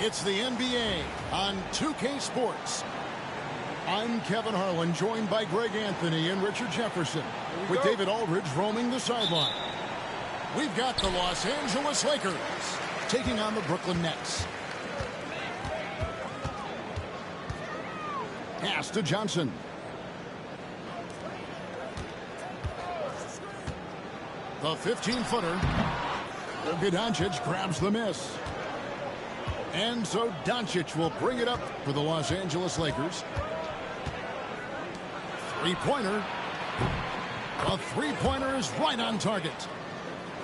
It's the NBA on 2K Sports. I'm Kevin Harlan, joined by Greg Anthony and Richard Jefferson, with David Aldridge roaming the sideline. We've got the Los Angeles Lakers taking on the Brooklyn Nets. Pass to Johnson. The 15-footer. Doncic grabs the miss. And so Doncic will bring it up for the Los Angeles Lakers. Three-pointer. A three-pointer is right on target.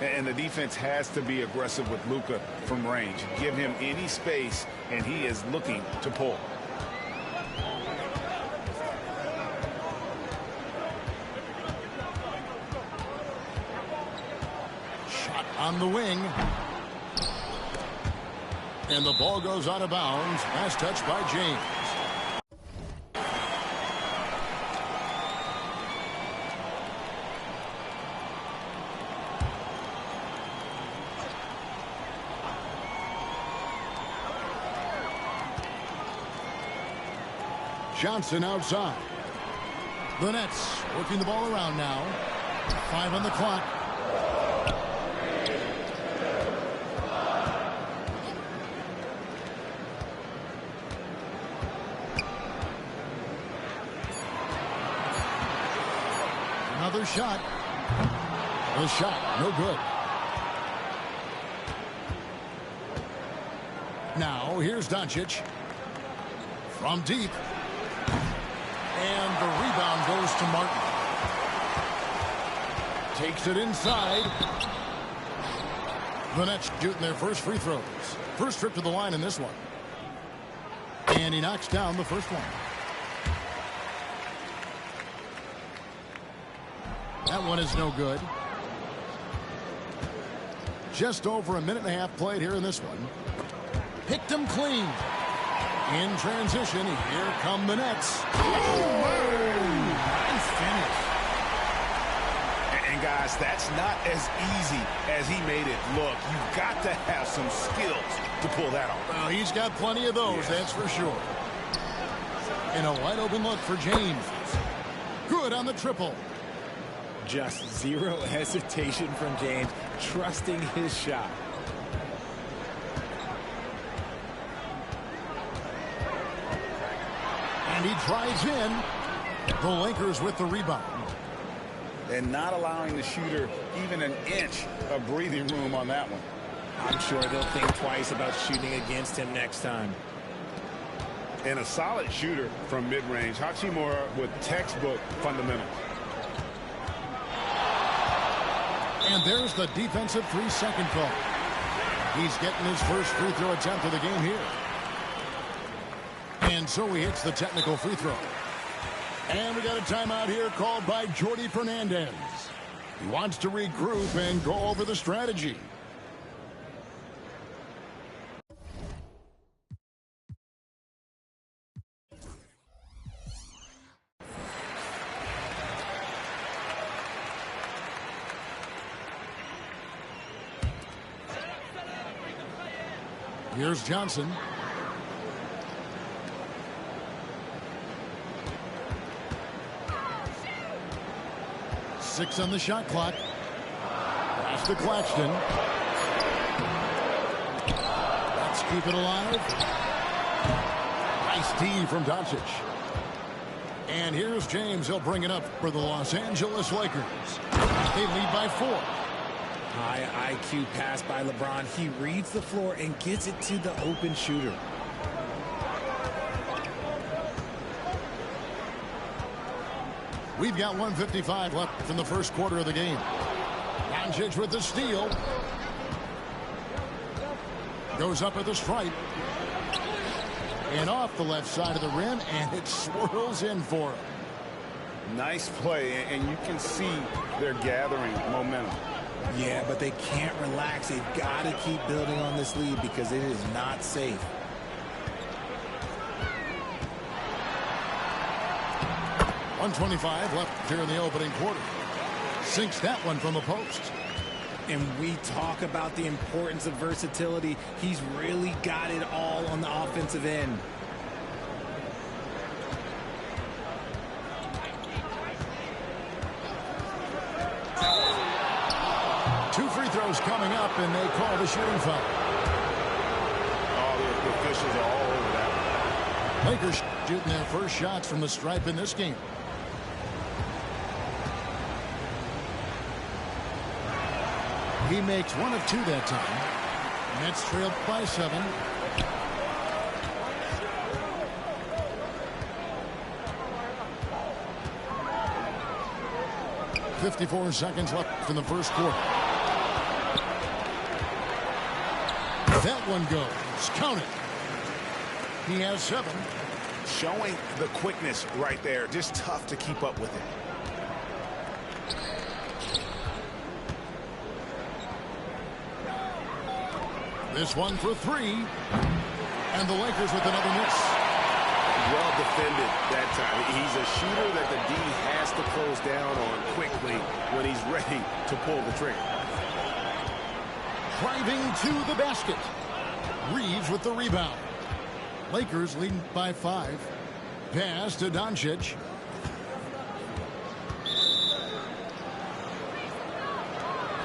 And the defense has to be aggressive with Luka from range. Give him any space, and he is looking to pull. Shot on the wing. And the ball goes out of bounds. Last touch by James. Johnson outside. The Nets working the ball around now. 5 on the clock. Another shot. The shot, no good. Now, here's Doncic. From deep. And the rebound goes to Martin. Takes it inside. The Nets shooting their first free throws. First trip to the line in this one. And he knocks down the first one. That one is no good. Just over a minute and a half played here in this one. Picked him clean. In transition, here come the Nets. Nice finish. And guys, that's not as easy as he made it look. You've got to have some skills to pull that off. Well, he's got plenty of those, that's for sure. And a wide open look for James. Good on the triple. Just zero hesitation from James, trusting his shot. And he drives in. The Lakers with the rebound. And not allowing the shooter even an inch of breathing room on that one. I'm sure they'll think twice about shooting against him next time. And a solid shooter from mid-range. Hachimura with textbook fundamentals. And there's the defensive 3-second call. He's getting his first free throw attempt of the game here. And so he hits the technical free throw. And we got a timeout here called by Jordi Fernandez. He wants to regroup and go over the strategy. Here's Johnson. Six on the shot clock. Pass to Claxton. Let's keep it alive. Nice D from Doncic. And here's James. He'll bring it up for the Los Angeles Lakers. They lead by 4. High IQ pass by LeBron. He reads the floor and gets it to the open shooter. We've got 1:55 left from the first quarter of the game. Doncic with the steal. Goes up at the stripe. And off the left side of the rim, and it swirls in for him. Nice play, and you can see they're gathering momentum. Yeah, but they can't relax. They've got to keep building on this lead because it is not safe. .125 left here in the opening quarter. Sinks that one from the post. And we talk about the importance of versatility. He's really got it all on the offensive end. Two free throws coming up, and they call the shooting foul. Oh, the officials are all over that. Lakers shooting their first shots from the stripe in this game. He makes 1 of 2 that time. Nets trailed by 7. .54 seconds left in the first quarter. That one goes. Count it. He has 7. Showing the quickness right there. Just tough to keep up with it. This one for 3. And the Lakers with another miss. Well defended that time. He's a shooter that the D has to close down on quickly when he's ready to pull the trigger. Driving to the basket. Reeves with the rebound. Lakers leading by 5. Pass to Doncic.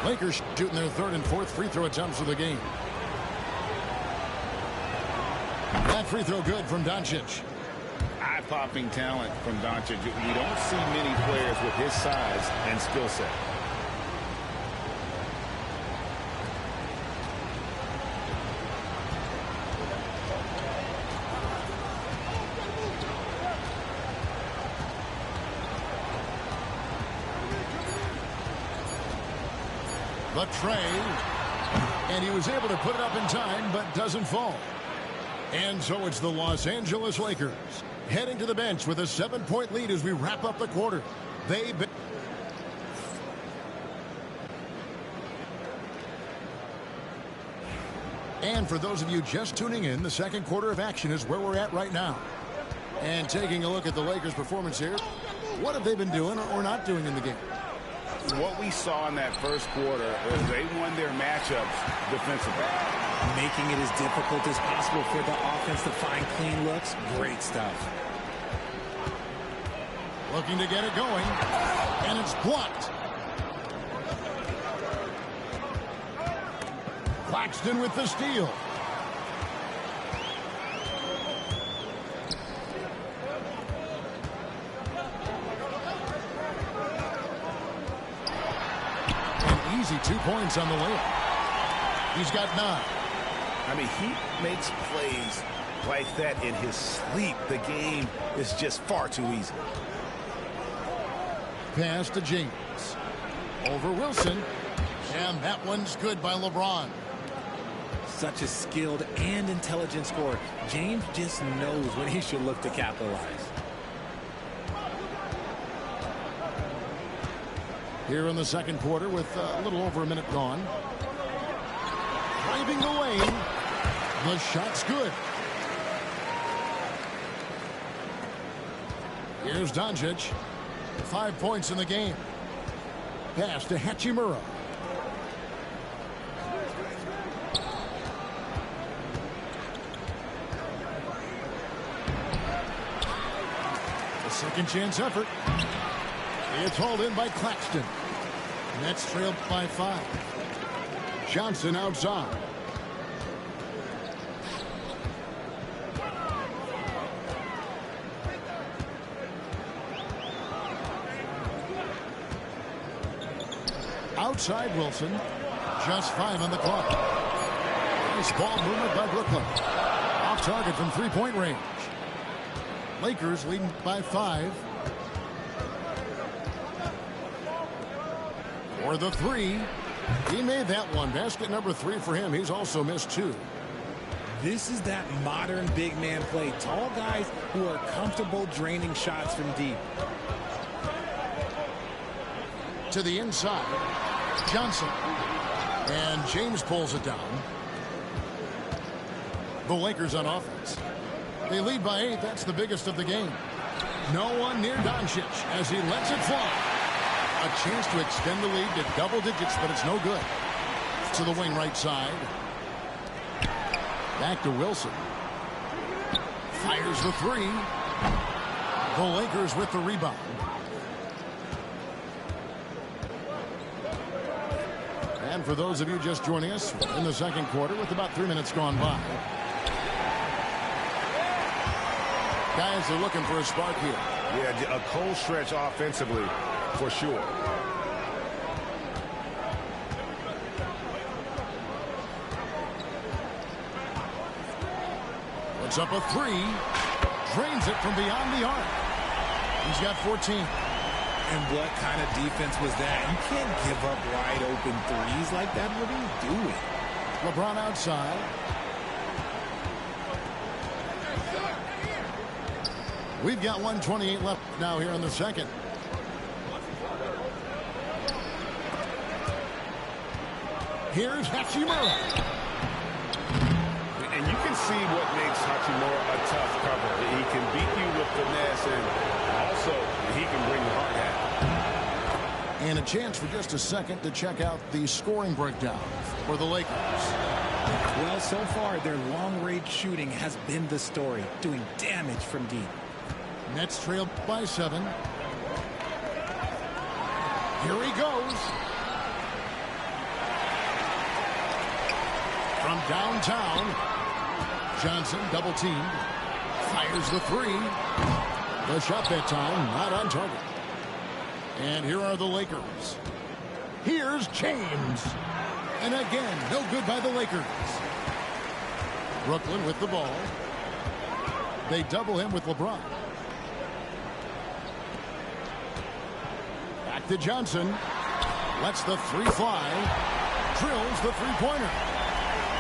Lakers shooting their 3rd and 4th free throw attempts of the game. That free throw good from Doncic. Eye-popping talent from Doncic. We don't see many players with his size and skill set. The tray. And he was able to put it up in time, but doesn't fall. And so it's the Los Angeles Lakers heading to the bench with a 7-point lead as we wrap up the quarter. And for those of you just tuning in, the second quarter of action is where we're at right now. And taking a look at the Lakers' performance here, what have they been doing or not doing in the game? What we saw in that first quarter is they won their matchups defensively. Making it as difficult as possible for the offense to find clean looks. Great stuff. Looking to get it going. And it's blocked. Claxton with the steal. An easy 2 points on the layup. He's got 9. I mean, he makes plays like that in his sleep. The game is just far too easy. Pass to James. Over Wilson. And that one's good by LeBron. Such a skilled and intelligent scorer. James just knows when he should look to capitalize. Here in the second quarter with a little over a minute gone. Driving the lane. The shot's good. Here's Doncic. 5 points in the game. Pass to Hachimura. A second chance effort. It's hauled in by Claxton. Nets trailed by 5. Johnson outside. Outside Wilson. Just 5 on the clock. Nice ball movement by Brooklyn. Off target from 3-point range. Lakers leading by 5. For the 3. He made that one. Basket number 3 for him. He's also missed 2. This is that modern big man play. Tall guys who are comfortable draining shots from deep. To the inside. Johnson. And James pulls it down. The Lakers on offense. They lead by 8. That's the biggest of the game. No one near Doncic as he lets it fly. A chance to extend the lead to double digits, but it's no good. To the wing right side. Back to Wilson. Fires the three. The Lakers with the rebound. And for those of you just joining us in the second quarter with about 3 minutes gone by. Guys are looking for a spark here. Yeah, a cold stretch offensively for sure. Puts up a three. Drains it from beyond the arc. He's got 14. And what kind of defense was that? You can't give up wide open threes like that. What are you doing? LeBron outside. We've got 1:28 left now here in the second. Here's Hachimura. And you can see what makes Hachimura a tough cover. He can beat you with finesse, and also he can bring the hard hat. And a chance for just a second to check out the scoring breakdown for the Lakers. Well, so far, their long-range shooting has been the story, doing damage from deep. Nets trailed by 7. Here he goes. From downtown, Johnson double teamed. Fires the three. The shot that time not on target. And here are the Lakers. Here's James. And again, no good by the Lakers. Brooklyn with the ball. They double him with LeBron. Back to Johnson. Lets the three fly. Drills the three-pointer.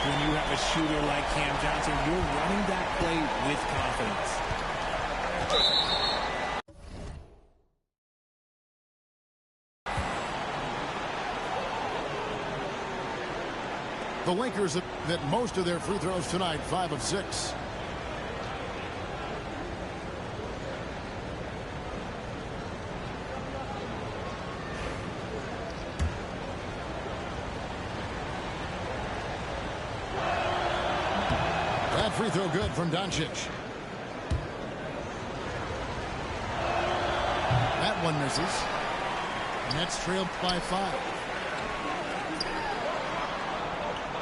When you have a shooter like Cam Johnson, you're running that play with confidence. The Lakers have hit most of their free throws tonight, 5 of 6. That free throw good from Doncic. That one misses. Nets trailed by 5.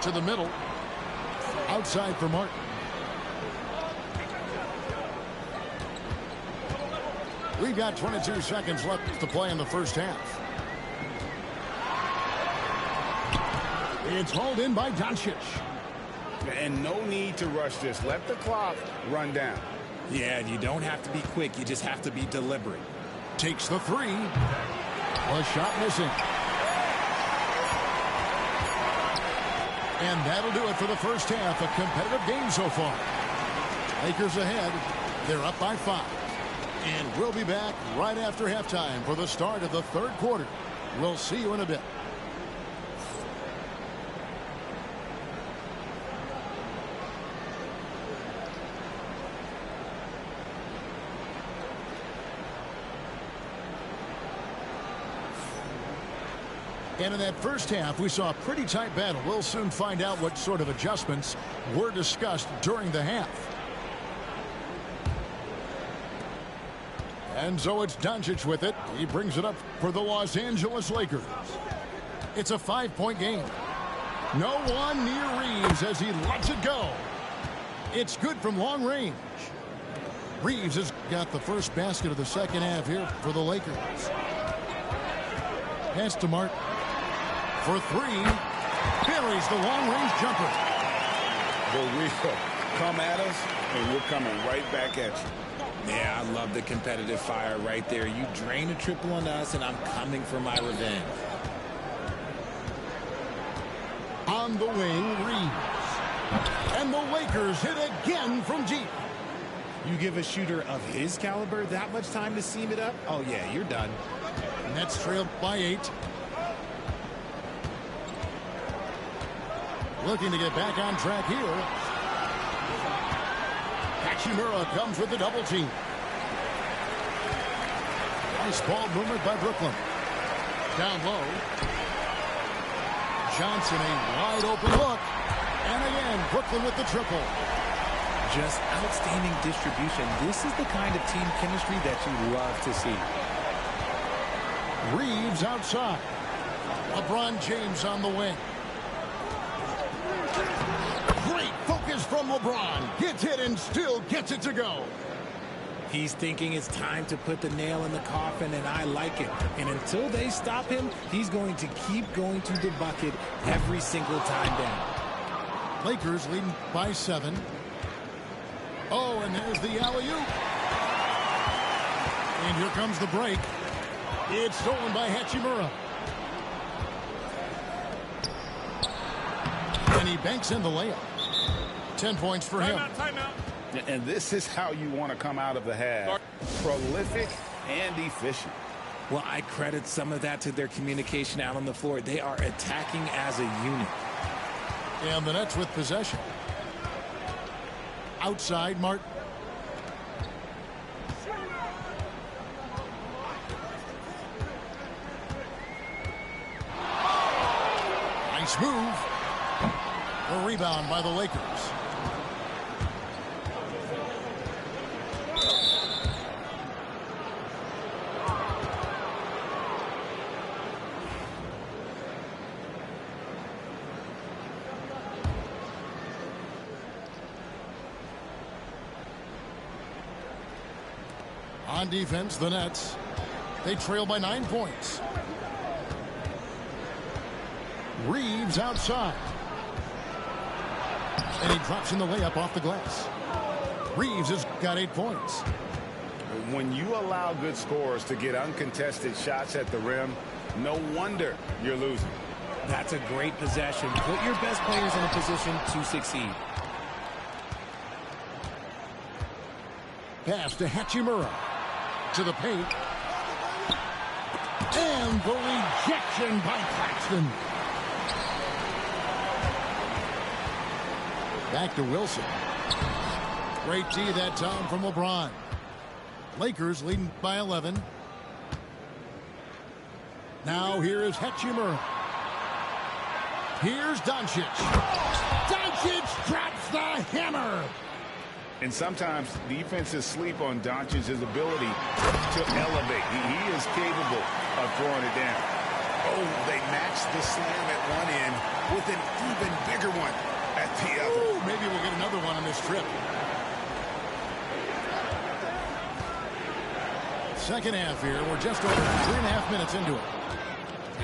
To the middle. Outside for Martin. We've got 22 seconds left to play in the first half. It's hauled in by Doncic. And no need to rush this. Let the clock run down. Yeah, you don't have to be quick. You just have to be deliberate. Takes the three. A shot missing. And that'll do it for the first half. A competitive game so far. Lakers ahead. They're up by 5. And we'll be back right after halftime for the start of the third quarter. We'll see you in a bit. And in that first half, we saw a pretty tight battle. We'll soon find out what sort of adjustments were discussed during the half. And so it's Doncic with it. He brings it up for the Los Angeles Lakers. It's a 5-point game. No one near Reeves as he lets it go. It's good from long range. Reeves has got the first basket of the second half here for the Lakers. Pass to Martin. For three, buries the long-range jumper. But we'll come at us, and we're coming right back at you. Yeah, I love the competitive fire right there. You drain a triple on us, and I'm coming for my revenge. On the wing, Reeves. And the Lakers hit again from deep. You give a shooter of his caliber that much time to seam it up? Oh, yeah, you're done. Nets trailed by 8. Looking to get back on track here. Hachimura comes with the double team. Nice ball movement by Brooklyn. Down low. Johnson, a wide open look. And again, Brooklyn with the triple. Just outstanding distribution. This is the kind of team chemistry that you love to see. Reeves outside. LeBron James on the wing. Great focus from LeBron. Gets hit and still gets it to go. He's thinking it's time to put the nail in the coffin, and I like it. And until they stop him, he's going to keep going to the bucket every single time down. Lakers leading by 7. Oh, and there's the alley-oop. And here comes the break. It's stolen by Hachimura. And he banks in the layup. 10 points for him. Timeout. And this is how you want to come out of the half. Prolific and efficient. Well, I credit some of that to their communication out on the floor. They are attacking as a unit. And the Nets with possession. Outside, Martin. Nice move. A rebound by the Lakers. On defense, the Nets. They trail by 9 points. Reeves outside. And he drops in the layup off the glass. Reeves has got 8 points. When you allow good scorers to get uncontested shots at the rim, no wonder you're losing. That's a great possession. Put your best players in a position to succeed. Pass to Hachimura. To the paint. And the rejection by Claxton. Back to Wilson. Great D that time from LeBron. Lakers leading by 11. Now here is Hachimura. Here's Doncic. Doncic drops the hammer. And sometimes defenses sleep on Doncic's ability to elevate. He is capable of throwing it down. Oh, they matched the slam at one end with an even bigger one at the other. Ooh, maybe we'll get another one on this trip. Second half here. We're just over 3.5 minutes into it.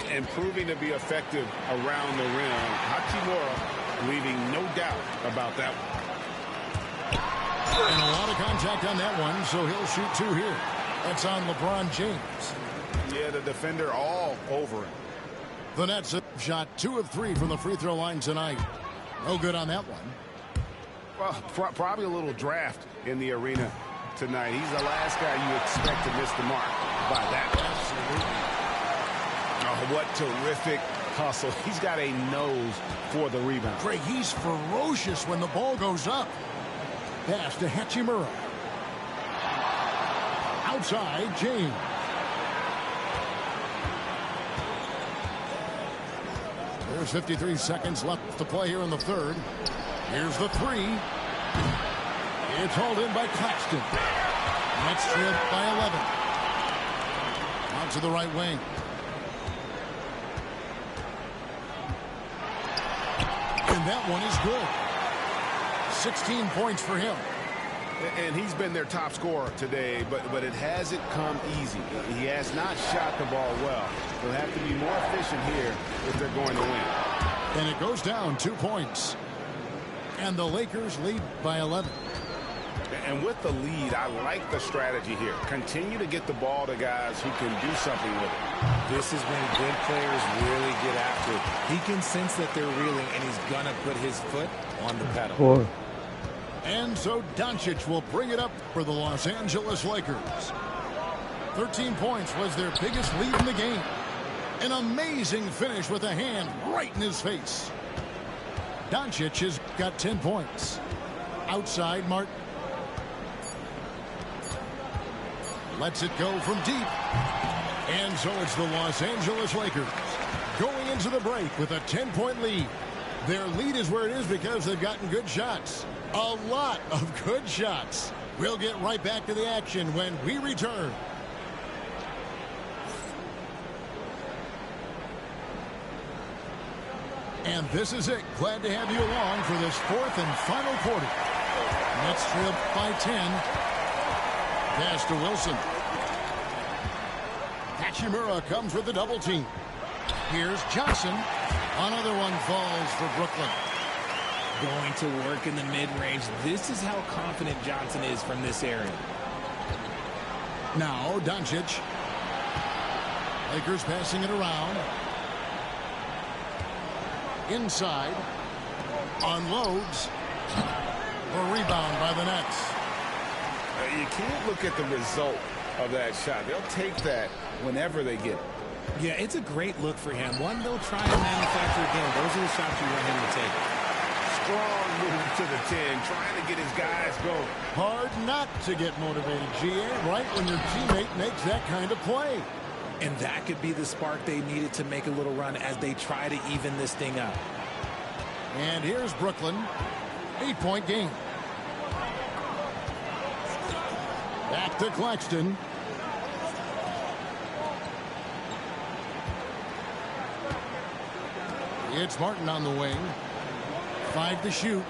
And proving to be effective around the rim. Hachimura leaving no doubt about that one. And a lot of contact on that one, so he'll shoot 2 here. That's on LeBron James. Yeah, the defender all over him. The Nets have shot 2 of 3 from the free throw line tonight. No good on that one. Well, probably a little draft in the arena tonight. He's the last guy you expect to miss the mark by that. Absolutely. Oh, what terrific hustle. He's got a nose for the rebound. Greg, he's ferocious when the ball goes up. Pass to Hachimura. Outside, James. There's 53 seconds left to play here in the third. Here's the 3. It's hauled in by Claxton. Nets trail by 11. Out to the right wing. And that one is good. 16 points for him. And he's been their top scorer today, but it hasn't come easy. He has not shot the ball well. They'll have to be more efficient here if they're going to win. And it goes down 2 points. And the Lakers lead by 11. And with the lead, I like the strategy here. Continue to get the ball to guys who can do something with it. This is when good players really get after it. He can sense that they're reeling, and he's going to put his foot on the pedal. And so Doncic will bring it up for the Los Angeles Lakers. 13 points was their biggest lead in the game. An amazing finish with a hand right in his face. Doncic has got 10 points. Outside, Martin. Lets it go from deep. And so it's the Los Angeles Lakers. going into the break with a 10-point lead. Their lead is where it is because they've gotten good shots. A lot of good shots. We'll get right back to the action when we return. And this is it. Glad to have you along for this fourth and final quarter. Nets trail by 10. Pass to Wilson. Hachimura comes with the double team. Here's Johnson. Another one falls for Brooklyn. Going to work in the mid-range. This is how confident Johnson is from this area. Now Doncic. Lakers passing it around. Inside. Unloads. A rebound by the Nets. You can't look at the result of that shot. They'll take that whenever they get it. Yeah, it's a great look for him. One they'll try and manufacture again. Those are the shots you want him to take. Strong move to the 10, trying to get his guys going. Hard not to get motivated, GA, right when your teammate makes that kind of play. And that could be the spark they needed to make a little run as they try to even this thing up. And here's Brooklyn. 8-point game. Back to Claxton. It's Martin on the wing. 5 to shoot.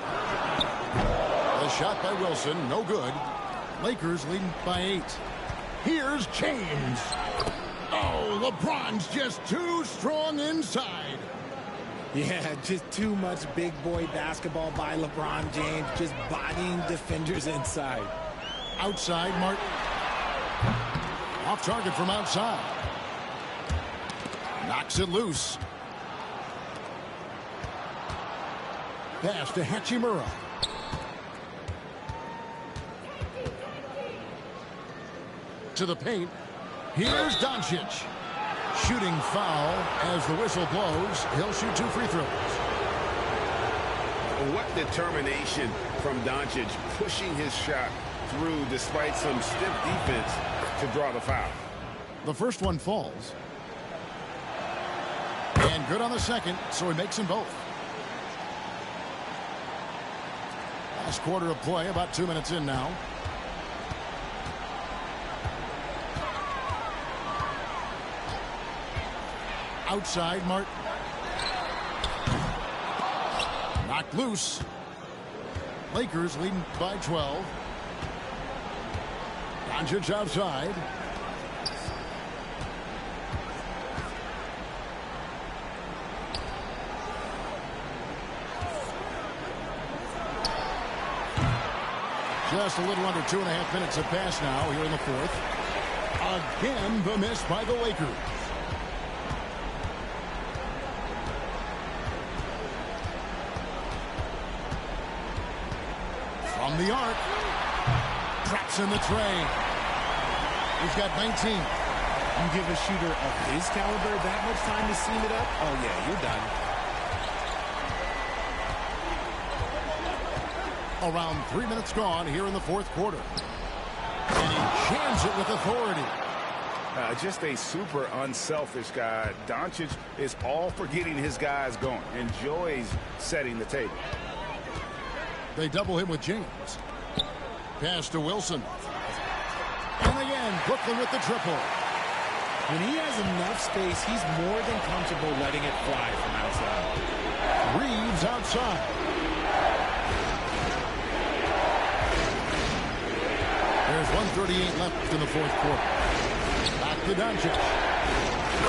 The shot by Wilson, no good. Lakers leading by 8. Here's James. Oh, LeBron's just too strong inside. Yeah, just too much big boy basketball by LeBron James, just bodying defenders inside. Outside, Martin. Off target from outside. Knocks it loose. Pass to Hachimura. To the paint. Here's Doncic. Shooting foul as the whistle blows. He'll shoot 2 free throws. What determination from Doncic, pushing his shot through despite some stiff defense to draw the foul. The first one falls. And good on the second, so he makes them both. Last quarter of play, about 2 minutes in now. Outside, Martin. Knocked loose. Lakers leading by 12. Doncic outside. Just a little under 2.5 minutes have passed now here in the fourth. Again, the miss by the Lakers. From the arc. Traps in the tray. He's got 19. You give a shooter of his caliber that much time to seam it up? Oh, yeah, you're done. Around 3 minutes gone here in the fourth quarter. And he jams it with authority. Just a super unselfish guy. Doncic is all for getting his guys going. Enjoys setting the table. They double him with James. Pass to Wilson. And again, Brooklyn with the triple. When he has enough space, he's more than comfortable letting it fly from outside. Reeves outside. There's 1:38 left in the fourth quarter. Back to Doncic.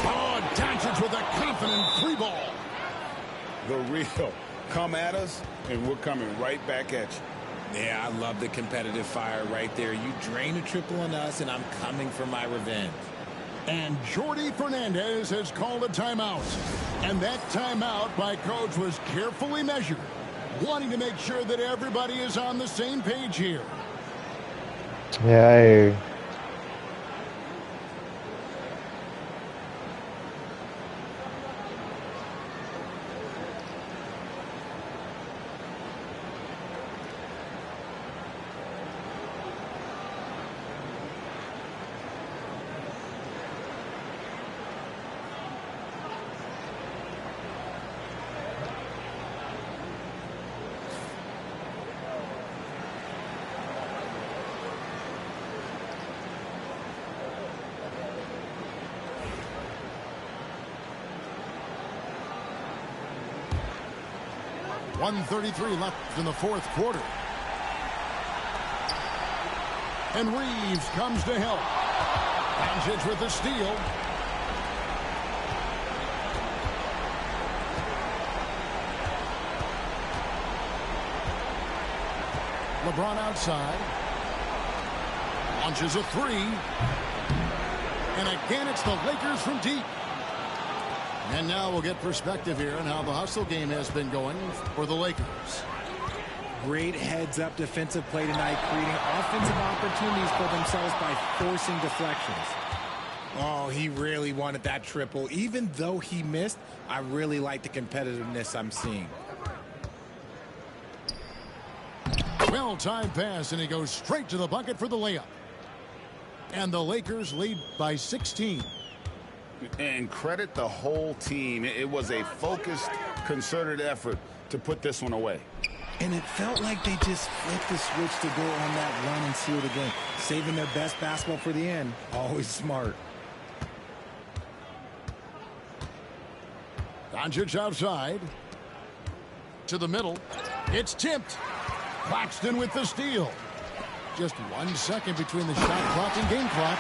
Oh, Doncic with a confident free ball. The real. Come at us, and we're coming right back at you. Yeah, I love the competitive fire right there. You drain a triple on us, and I'm coming for my revenge. And Jordi Fernandez has called a timeout. And that timeout by Coach was carefully measured, wanting to make sure that everybody is on the same page here. Yeah, 1:33 left in the fourth quarter. And Reeves comes to help. Doncic with the steal. LeBron outside. Launches a three. And again, it's the Lakers from deep. And now we'll get perspective here on how the hustle game has been going for the Lakers. Great heads-up defensive play tonight, creating offensive opportunities for themselves by forcing deflections. Oh, he really wanted that triple. Even though he missed, I really like the competitiveness I'm seeing. Well-timed pass, and he goes straight to the bucket for the layup. And the Lakers lead by 16. And credit the whole team. It was a focused, concerted effort to put this one away. And it felt like they just flipped the switch to go on that run and seal the game. Saving their best basketball for the end. Always smart. Doncic outside. To the middle. It's tipped. Claxton with the steal. Just 1 second between the shot clock and game clock.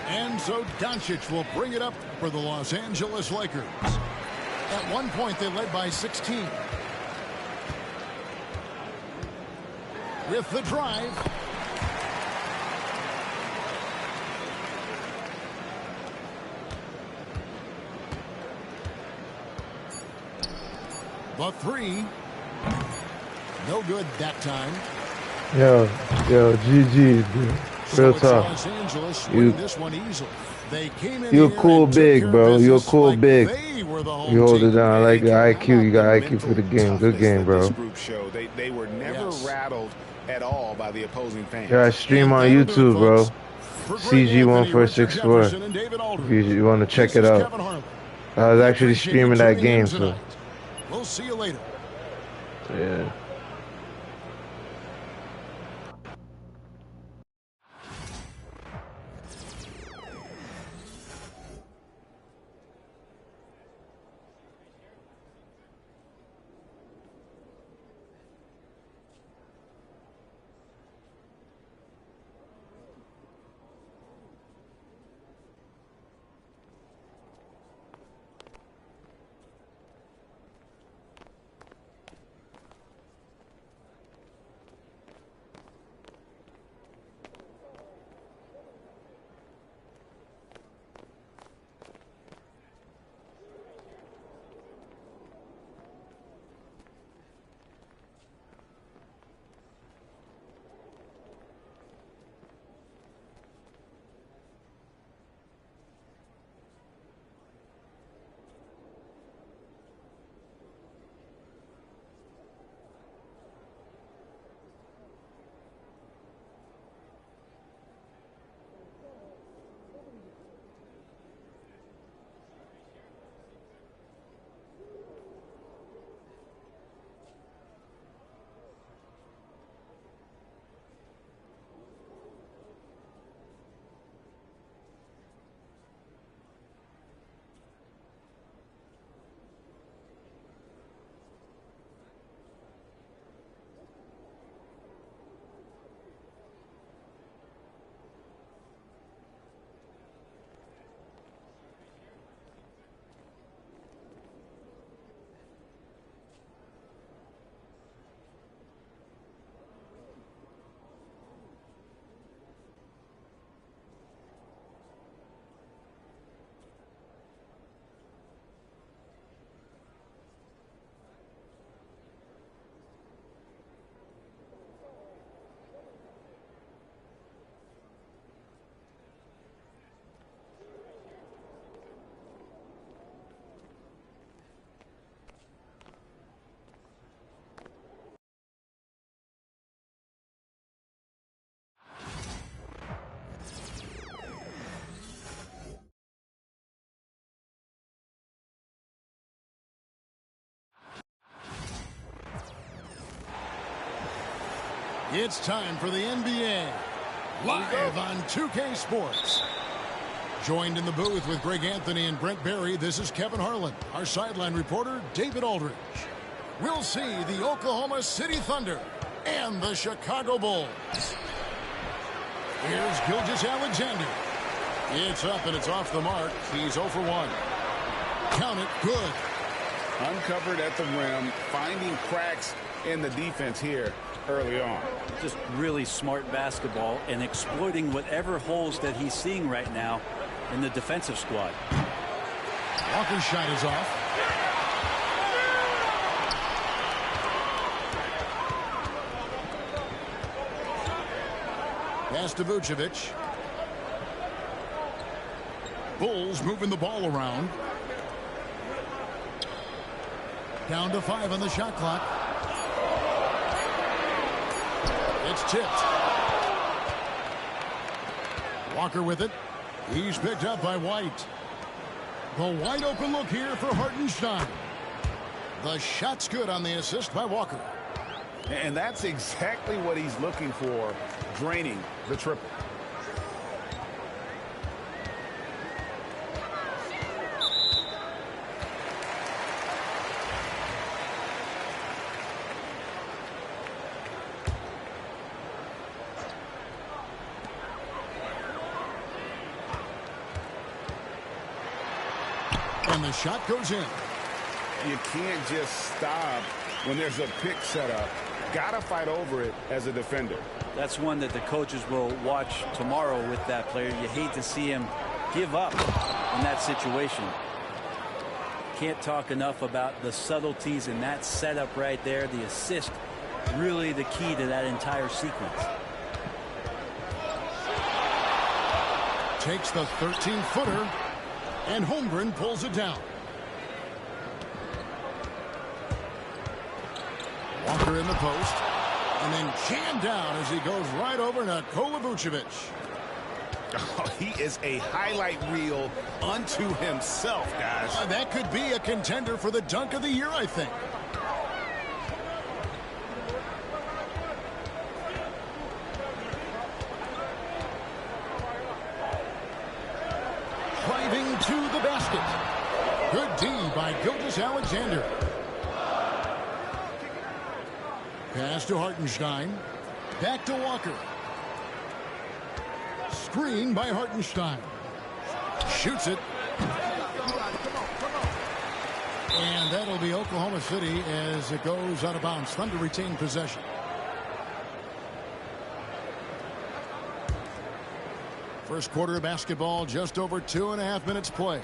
And so Doncic will bring it up for the Los Angeles Lakers. At one point, they led by 16. With the drive. The three. No good that time. Yo, GG, dude. Real talk. Los Angeles winning this one easily. They came in You're here cool and took big, care of bro. You're business cool like big. they were the home You hold team. it down. I like the IQ. You got IQ for the game. Good game, bro. This group show. They were never rattled at all by the opposing fans. Yeah, I stream on YouTube, bro. Cg1464. If you want to check it out. I was actually streaming that game, so. We'll see you later. Yeah. It's time for the NBA, live on 2K Sports. Joined in the booth with Greg Anthony and Brent Barry, this is Kevin Harlan. Our sideline reporter, David Aldridge. We'll see the Oklahoma City Thunder and the Chicago Bulls. Here's Gilgeous-Alexander. It's up and it's off the mark. He's 0 for 1. Count it, good. Uncovered at the rim, finding cracks in the defense here early on. Just really smart basketball and exploiting whatever holes that he's seeing right now in the defensive squad. Walker's shot is off. Pass to Vucevic. Bulls moving the ball around. Down to 5 on the shot clock. It's tipped. Walker with it. He's picked up by White. The wide open look here for Hartenstein. The shot's good on the assist by Walker. And that's exactly what he's looking for, draining the triple. And the shot goes in. You can't just stop when there's a pick set up. Gotta fight over it as a defender. That's one that the coaches will watch tomorrow with that player. You hate to see him give up in that situation. Can't talk enough about the subtleties in that setup right there. The assist, really the key to that entire sequence. Takes the 13-footer, and Holmgren pulls it down. Walker in the post, and then jammed down as he goes right over Nikola Vucevic. Oh, he is a highlight reel unto himself, guys. That could be a contender for the dunk of the year, I think. Driving to the basket. Good D by Gilgeous-Alexander. Pass to Hartenstein. Back to Walker. Screen by Hartenstein. Shoots it. And that'll be Oklahoma City as it goes out of bounds. Thunder retain possession. First quarter of basketball, just over 2.5 minutes play.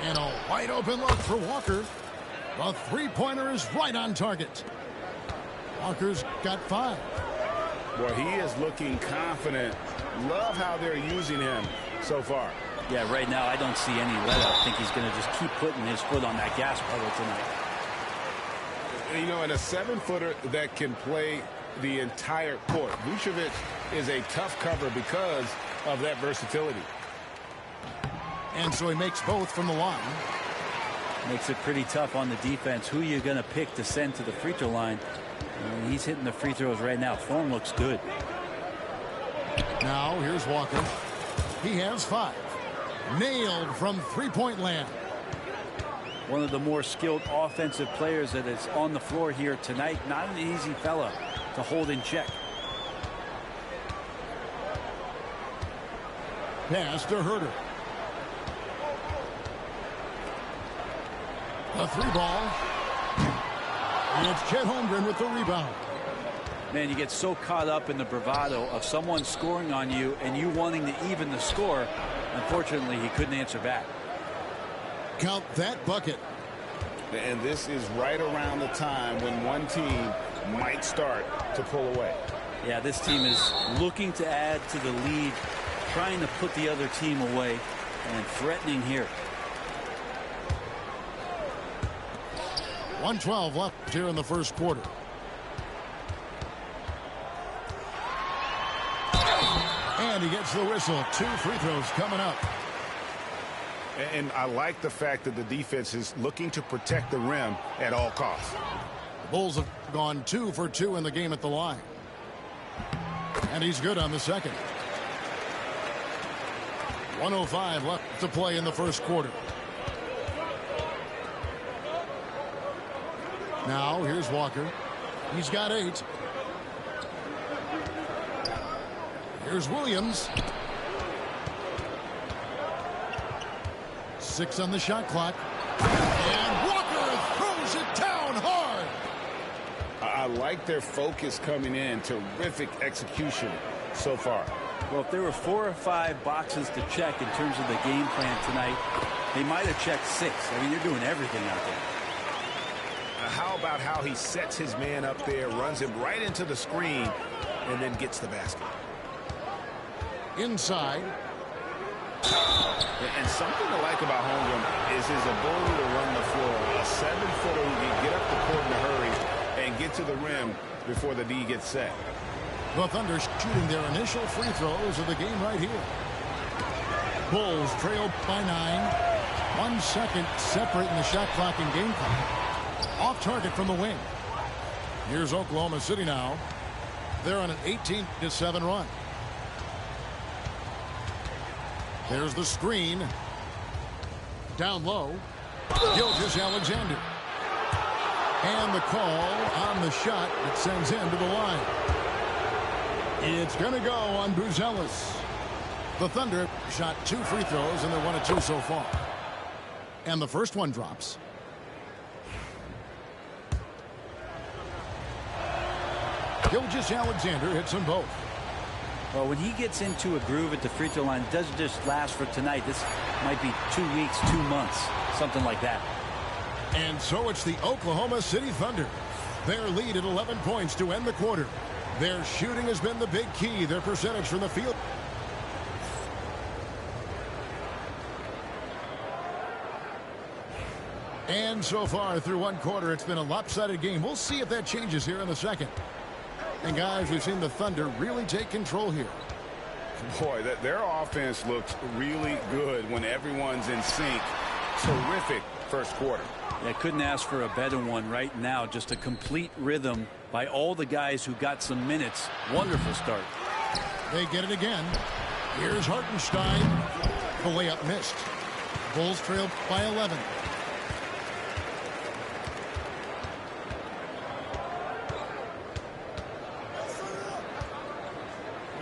And a wide open look for Walker. The three-pointer is right on target. Walker's got 5. Boy, he is looking confident. Love how they're using him so far. Yeah, right now I don't see any let up. I think he's going to just keep putting his foot on that gas pedal tonight. You know, and a 7-footer that can play the entire court. Vucevic is a tough cover because of that versatility. And so he makes both from the line. Makes it pretty tough on the defense. Who are you going to pick to send to the free throw line? He's hitting the free throws right now. Form looks good. Now here's Walker. He has 5. Nailed from three-point land. One of the more skilled offensive players that is on the floor here tonight. Not an easy fella to hold in check. Pass to Herter. A 3-ball. And it's Chet Holmgren with the rebound. Man, you get so caught up in the bravado of someone scoring on you and you wanting to even the score. Unfortunately, he couldn't answer back. Count that bucket. And this is right around the time when one team might start to pull away. Yeah, this team is looking to add to the lead, trying to put the other team away, and threatening here. 1:12 left here in the first quarter. And he gets the whistle. 2 free throws coming up. And I like the fact that the defense is looking to protect the rim at all costs. The Bulls have gone 2 for 2 in the game at the line. And he's good on the second. 1:05 left to play in the first quarter. Now here's Walker. He's got 8. Here's Williams. 6 on the shot clock. And Walker throws it down hard. I like their focus coming in. Terrific execution so far. Well, if there were 4 or 5 boxes to check in terms of the game plan tonight, they might have checked 6. I mean, they're doing everything out there. How about how he sets his man up there, runs him right into the screen, and then gets the basket. Inside. And something to like about Holmgren is his ability to run the floor. A 7-footer who can get up the court in a hurry and get to the rim before the D gets set. The Thunder shooting their initial free throws of the game right here. Bulls trail by 9. 1 second separating the shot clock and game clock. Off target from the wing. Here's Oklahoma City now. They're on an 18-7 run. There's the screen. Down low. Gilgeous-Alexander. And the call on the shot that sends him to the line. It's going to go on Buzelis. The Thunder shot 2 free throws, and they're 1 of 2 so far. And the first one drops. Gilgeous-Alexander hits them both. Well, when he gets into a groove at the free throw line, it doesn't just last for tonight. This might be 2 weeks, 2 months, something like that. And so it's the Oklahoma City Thunder. Their lead at 11 points to end the quarter. Their shooting has been the big key. Their percentage from the field. And so far through 1 quarter, it's been a lopsided game. We'll see if that changes here in the second. And guys, we've seen the Thunder really take control here. Boy, their offense looks really good when everyone's in sync. Terrific first quarter. Yeah, couldn't ask for a better one right now. Just a complete rhythm by all the guys who got some minutes. Wonderful start. They get it again. Here's Hartenstein. The layup missed. Bulls trail by 11.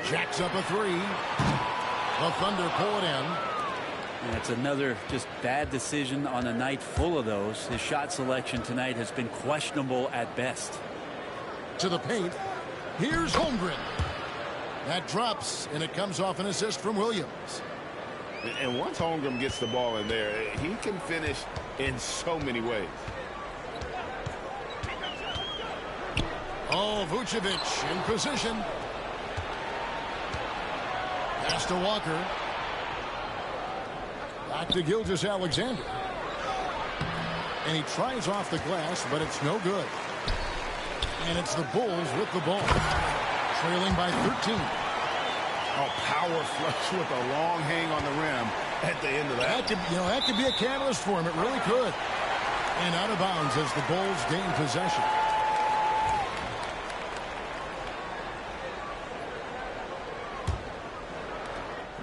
Jacks up a 3. The Thunder pull it in. And it's another just bad decision on a night full of those. His shot selection tonight has been questionable at best. To the paint. Here's Holmgren. That drops, and it comes off an assist from Williams. And once Holmgren gets the ball in there, he can finish in so many ways. Oh, Vucevic in position. Pass to Walker. Back to Gilgeous-Alexander. And he tries off the glass, but it's no good. And it's the Bulls with the ball. Trailing by 13. Oh, power flush with a long hang on the rim at the end of that. That could be a catalyst for him. It really could. And out of bounds as the Bulls gain possession.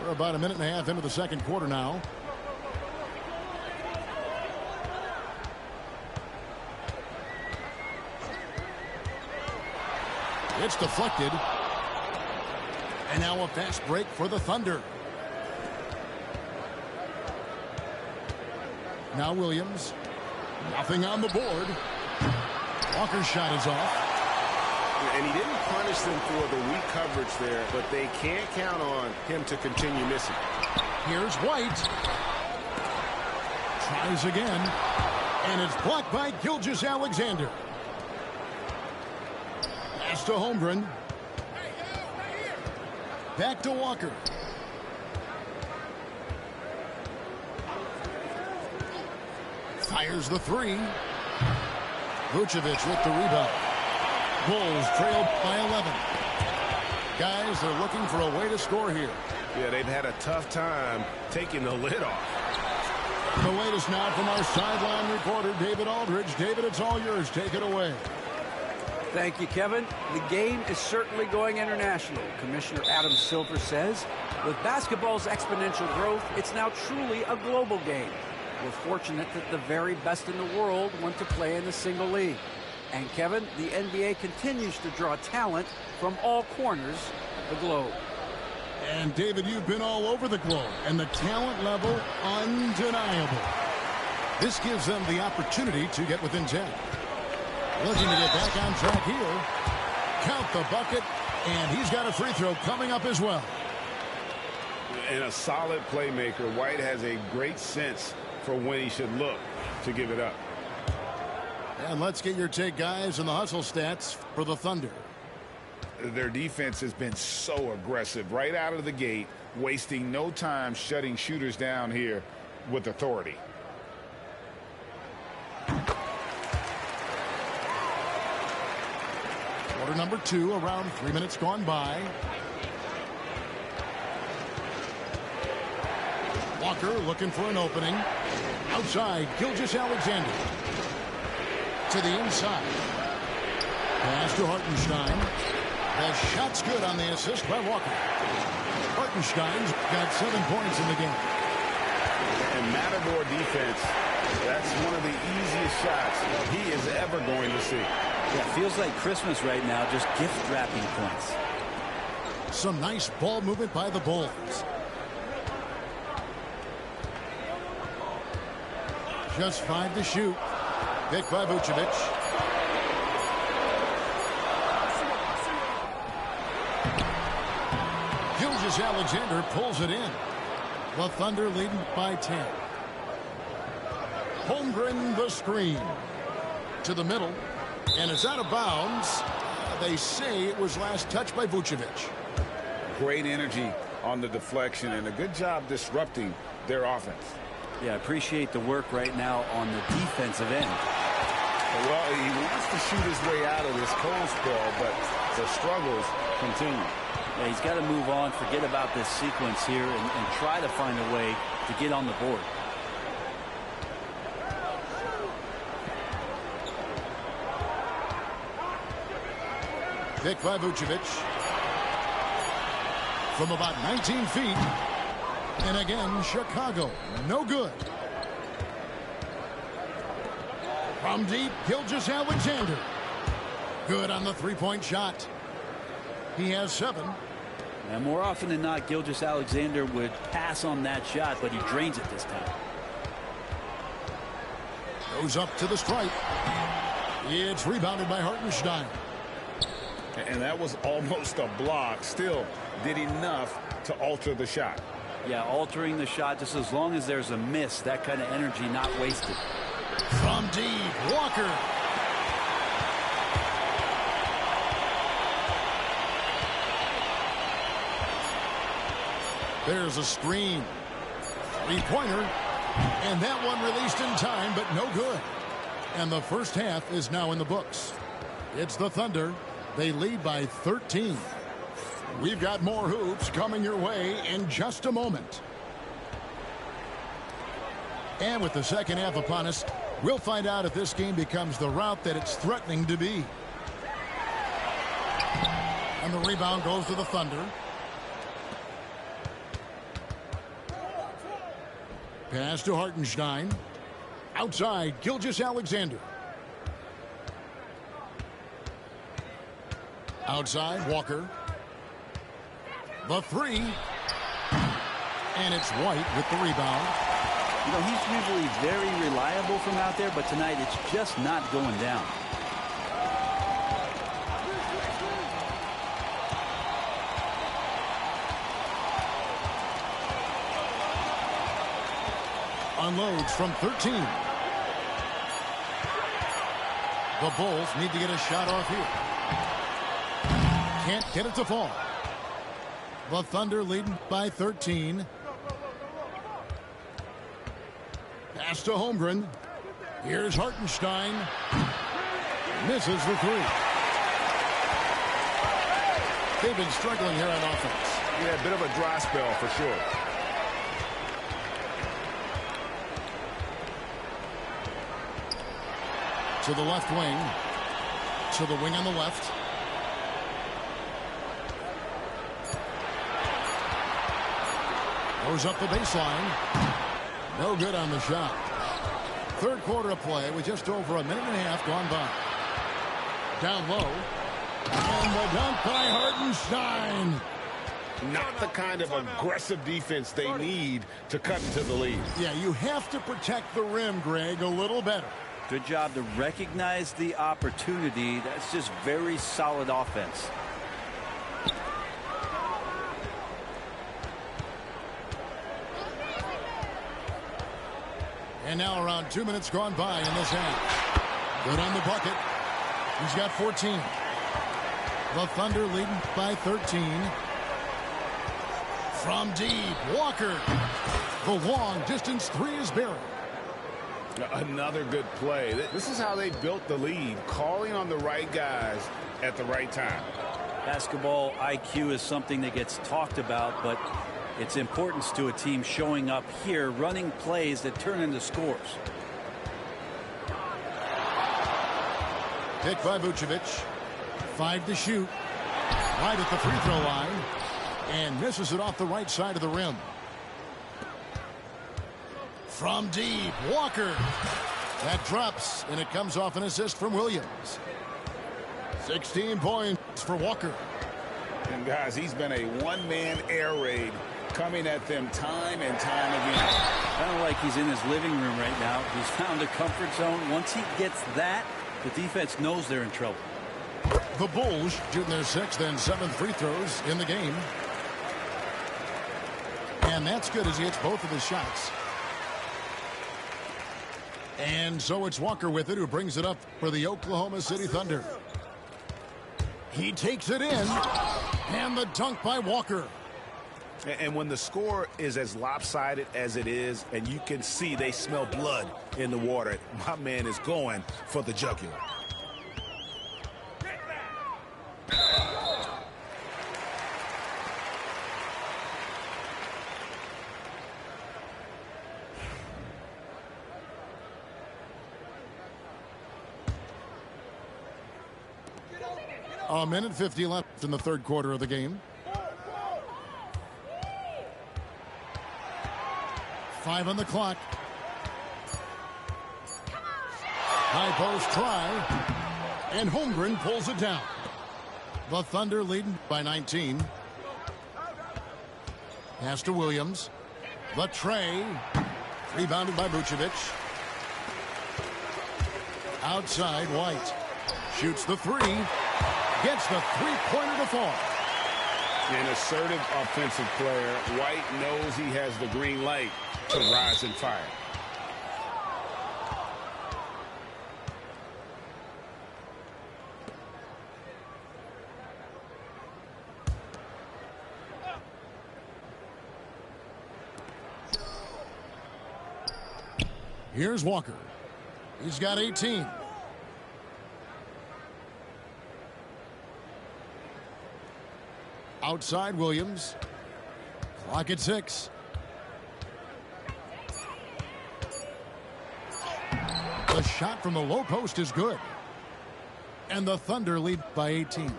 We're about a minute and a half into the second quarter now. It's deflected. And now a fast break for the Thunder. Now Williams. Nothing on the board. Walker's shot is off. And he didn't punish them for the weak coverage there, but they can't count on him to continue missing. Here's White. Tries again. And it's blocked by Gilgeous-Alexander. Pass to Holmgren. Back to Walker. Fires the 3. Vucevic with the rebound. Bulls trailed by 11. Guys, they're looking for a way to score here. Yeah, they've had a tough time taking the lid off. The latest now from our sideline reporter, David Aldridge. David, it's all yours. Take it away. Thank you, Kevin. The game is certainly going international. Commissioner Adam Silver says, with basketball's exponential growth, it's now truly a global game. We're fortunate that the very best in the world want to play in the single league. And Kevin, the NBA continues to draw talent from all corners of the globe. And David, you've been all over the globe, and the talent level undeniable. This gives them the opportunity to get within 10. Looking to get back on track here. Count the bucket, and he's got a free throw coming up as well. And a solid playmaker. White has a great sense for when he should look to give it up. And let's get your take, guys, on the hustle stats for the Thunder. Their defense has been so aggressive right out of the gate, wasting no time shutting shooters down here with authority. Quarter number 2, around 3 minutes gone by. Walker looking for an opening. Outside, Gilgeous-Alexander. To the inside. Pass to Hartenstein. The shot's good on the assist by Walker. Hartenstein's got 7 points in the game. And Matador defense, that's one of the easiest shots he is ever going to see. Yeah, feels like Christmas right now, just gift wrapping points. Some nice ball movement by the Bulls. Just 5 to shoot. Picked by Vucevic. Gilgeous-Alexander pulls it in. The Thunder leading by 10. Holmgren the screen. To the middle. And it's out of bounds. They say it was last touched by Vucevic. Great energy on the deflection and a good job disrupting their offense. Yeah, I appreciate the work right now on the defensive end. Well, he wants to shoot his way out of this cold spell, but the struggles continue. Yeah, he's got to move on, forget about this sequence here, and try to find a way to get on the board. Picked by Vucevic. From about 19 feet. And again, Chicago. No good. From deep, Gilgeous-Alexander. Good on the three-point shot. He has 7. And more often than not, Gilgeous-Alexander would pass on that shot, but he drains it this time. Goes up to the stripe. It's rebounded by Hartenstein. And that was almost a block. Still did enough to alter the shot. Yeah, altering the shot just as long as there's a miss, that kind of energy not wasted. From deep, Walker. There's a screen. Three-pointer. And that one released in time, but no good. And the first half is now in the books. It's the Thunder. They lead by 13. We've got more hoops coming your way in just a moment. And with the second half upon us, we'll find out if this game becomes the route that it's threatening to be. And the rebound goes to the Thunder. Pass to Hartenstein. Outside, Gilgeous-Alexander. Outside, Walker. The three. And it's White with the rebound. You know, he's usually very reliable from out there, but tonight it's just not going down. Unloads from 13. The Bulls need to get a shot off here. Can't get it to fall. The Thunder leading by 13. Pass to Holmgren. Here's Hartenstein. Misses the three. They've been struggling here on offense. Yeah, a bit of a dry spell for sure. To the left wing. to the wing on the left. Goes up the baseline. No good on the shot. Third quarter of play with just over a minute and a half gone by. Down low. And the dunk by Hartenstein. Not the kind of aggressive defense they need to cut into the lead. Yeah, you have to protect the rim, Greg, a little better. Good job to recognize the opportunity. That's just very solid offense. And now around 2 minutes gone by in this half. Good on the bucket. He's got 14. The Thunder leading by 13. From deep, Walker. The long distance three is buried. Another good play. This is how they built the lead, calling on the right guys at the right time. Basketball IQ is something that gets talked about, but its importance to a team showing up here, running plays that turn into scores. Pick by Vucevic. 5 to shoot. Right at the free throw line. And misses it off the right side of the rim. From deep, Walker. That drops, and it comes off an assist from Williams. 16 points for Walker. And guys, he's been a one-man air raid coming at them time and time again. Kind of like he's in his living room right now. He's found a comfort zone. Once he gets that, the defense knows they're in trouble. The Bulls shooting their 6th and 7th free throws in the game. And that's good as he hits both of his shots. And so it's Walker with it, who brings it up for the Oklahoma City Thunder. He takes it in, and the dunk by Walker. And when the score is as lopsided as it is, and you can see they smell blood in the water, my man is going for the jugular. A minute 50 left in the third quarter of the game. 5 on the clock. High post try. And Holmgren pulls it down. The Thunder leading by 19. Pass to Williams. The tray. Rebounded by Vucevic. Outside, White. Shoots the three. Gets the three-pointer to fall. An assertive offensive player. White knows he has the green light to rise and fire. Here's Walker. He's got 18. Outside Williams. Clock at 6. The shot from the low post is good. And the Thunder lead by 18.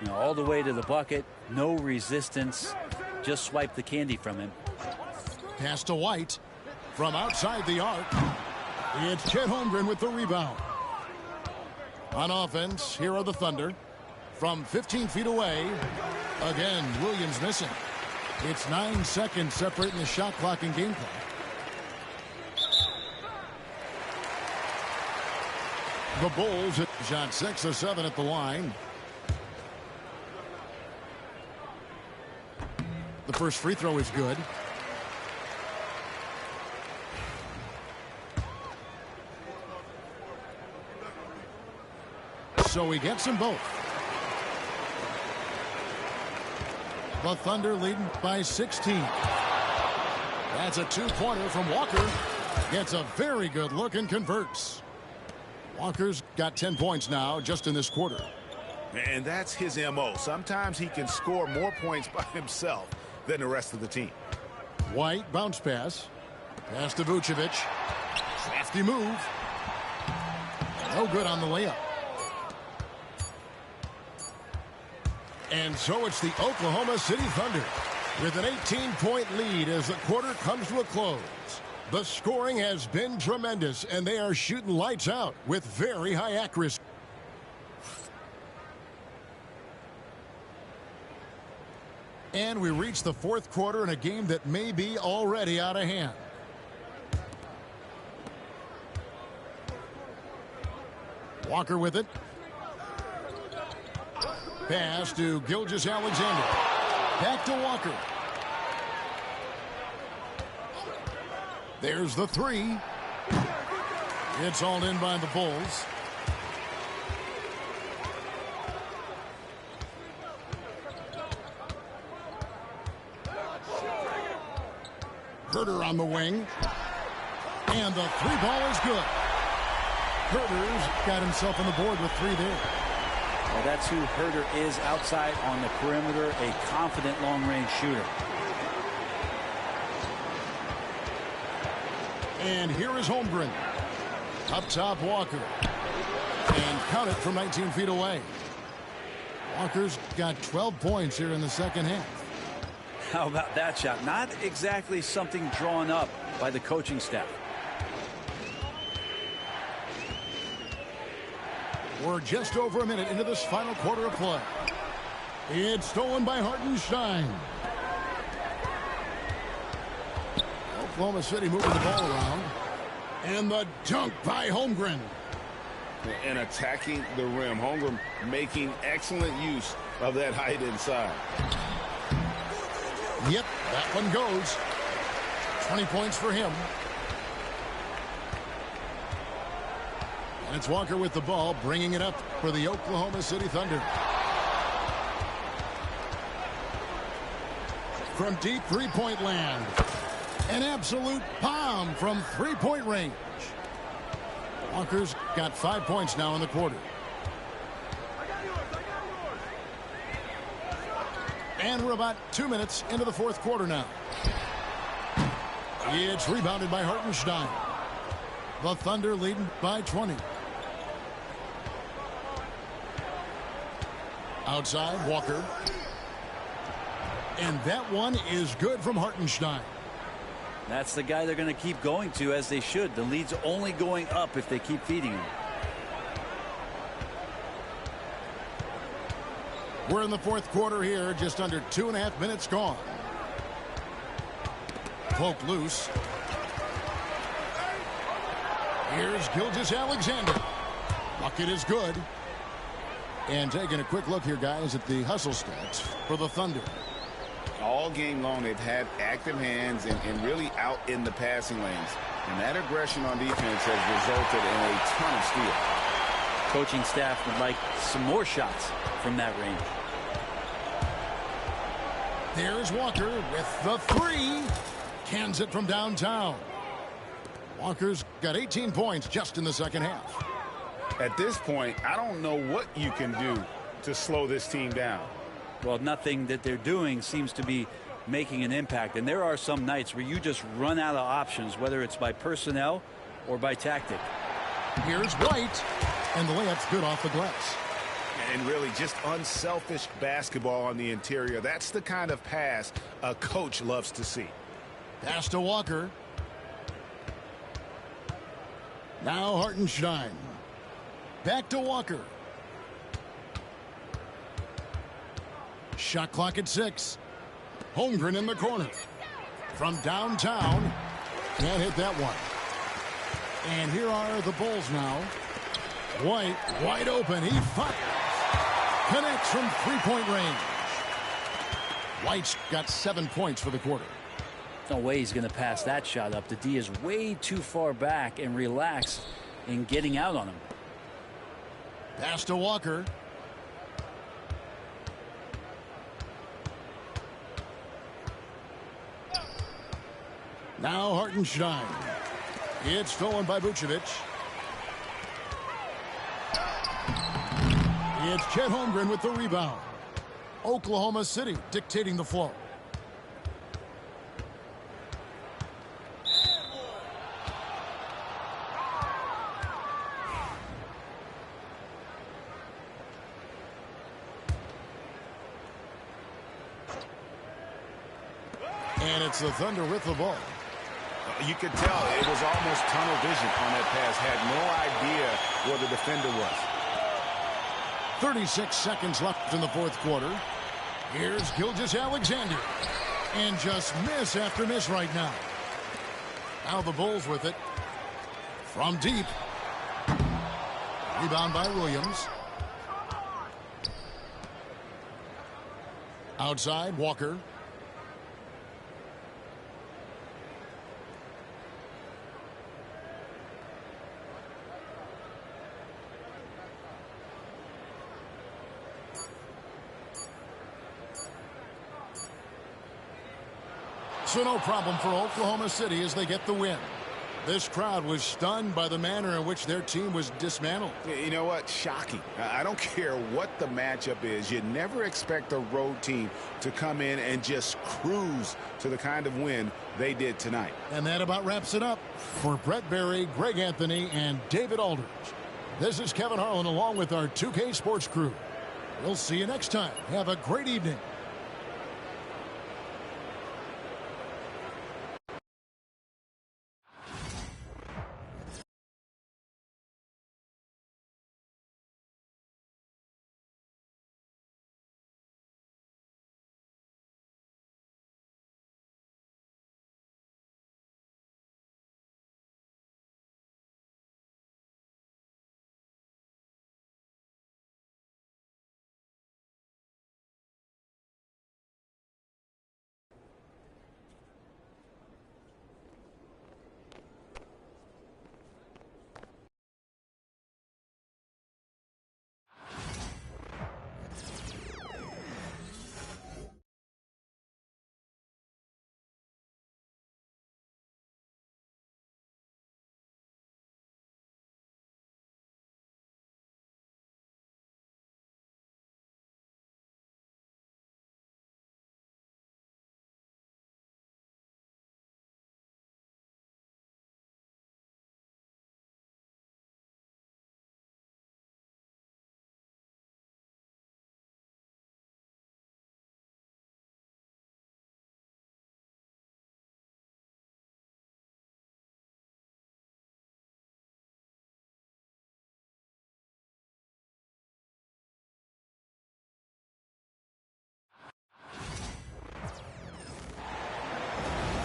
All the way to the bucket. No resistance. Just swipe the candy from him. Pass to White. From outside the arc. It's Chet Holmgren with the rebound. On offense, here are the Thunder. From 15 feet away. Again, Williams missing. It's 9 seconds separating the shot clock and game clock. The Bulls hit shot 6 of 7 at the line. The first free throw is good. So he gets them both. The Thunder leading by 16. That's a two-pointer from Walker. Gets a very good look and converts. Walker's got 10 points now just in this quarter. And that's his MO. Sometimes he can score more points by himself than the rest of the team. White bounce pass. Pass to Vucevic. Crafty move. No good on the layup. And so it's the Oklahoma City Thunder with an 18-point lead as the quarter comes to a close. The scoring has been tremendous, and they are shooting lights out with very high accuracy. And we reach the fourth quarter in a game that may be already out of hand. Walker with it. Pass to Gilgeous-Alexander. Back to Walker. There's the three. It's all in by the Bulls. Herter on the wing. And the three ball is good. Herter's got himself on the board with three there. Well, that's who Herter is outside on the perimeter, a confident long-range shooter. And here is Holmgren. Up top, Walker. And count it from 19 feet away. Walker's got 12 points here in the second half. How about that shot? Not exactly something drawn up by the coaching staff. We're just over a minute into this final quarter of play. It's stolen by Hartenstein. Oklahoma City moving the ball around. And the dunk by Holmgren. And attacking the rim. Holmgren making excellent use of that height inside. Yep, that one goes. 20 points for him. And it's Walker with the ball, bringing it up for the Oklahoma City Thunder. From deep three-point land. An absolute bomb from three-point range. Walker's got 5 points now in the quarter. And we're about 2 minutes into the fourth quarter now. It's rebounded by Hartenstein. The Thunder leading by 20. Outside, Walker. And that one is good from Hartenstein. That's the guy they're going to keep going to, as they should. The lead's only going up if they keep feeding him. We're in the fourth quarter here, just under 2.5 minutes gone. Poke loose. Here's Gilgeous-Alexander. Bucket is good. And taking a quick look here, guys, at the hustle stats for the Thunder. All game long, they've had active hands and really out in the passing lanes. And that aggression on defense has resulted in a ton of steals. Coaching staff would like some more shots from that range. There's Walker with the three. Cans it from downtown. Walker's got 18 points just in the second half. At this point, I don't know what you can do to slow this team down. Well, nothing that they're doing seems to be making an impact. And there are some nights where you just run out of options, whether it's by personnel or by tactic. Here's White. And the layup's good off the glass. And really just unselfish basketball on the interior. That's the kind of pass a coach loves to see. Pass to Walker. Now Hartenstein. Back to Walker. Shot clock at 6. Holmgren in the corner. From downtown. Can't hit that one. And here are the Bulls now. White wide open. He fires. Connects from three-point range. White's got 7 points for the quarter. No way he's going to pass that shot up. The D is way too far back and relaxed in getting out on him. Pass to Walker. Now Hartenstein. It's stolen by Vucevic. It's Chet Holmgren with the rebound. Oklahoma City dictating the flow. And it's the Thunder with the ball. You could tell it was almost tunnel vision on that pass. Had no idea where the defender was. 36 seconds left in the fourth quarter. Here's Gilgeous-Alexander. And just miss after miss right now. Now the Bulls with it. From deep. Rebound by Williams. Outside, Walker. So no problem for Oklahoma City as they get the win. This crowd was stunned by the manner in which their team was dismantled. You know what? Shocking. I don't care what the matchup is. You never expect a road team to come in and just cruise to the kind of win they did tonight. And that about wraps it up. For Brett Berry, Greg Anthony, and David Aldridge, this is Kevin Harlan along with our 2K Sports crew. We'll see you next time. Have a great evening.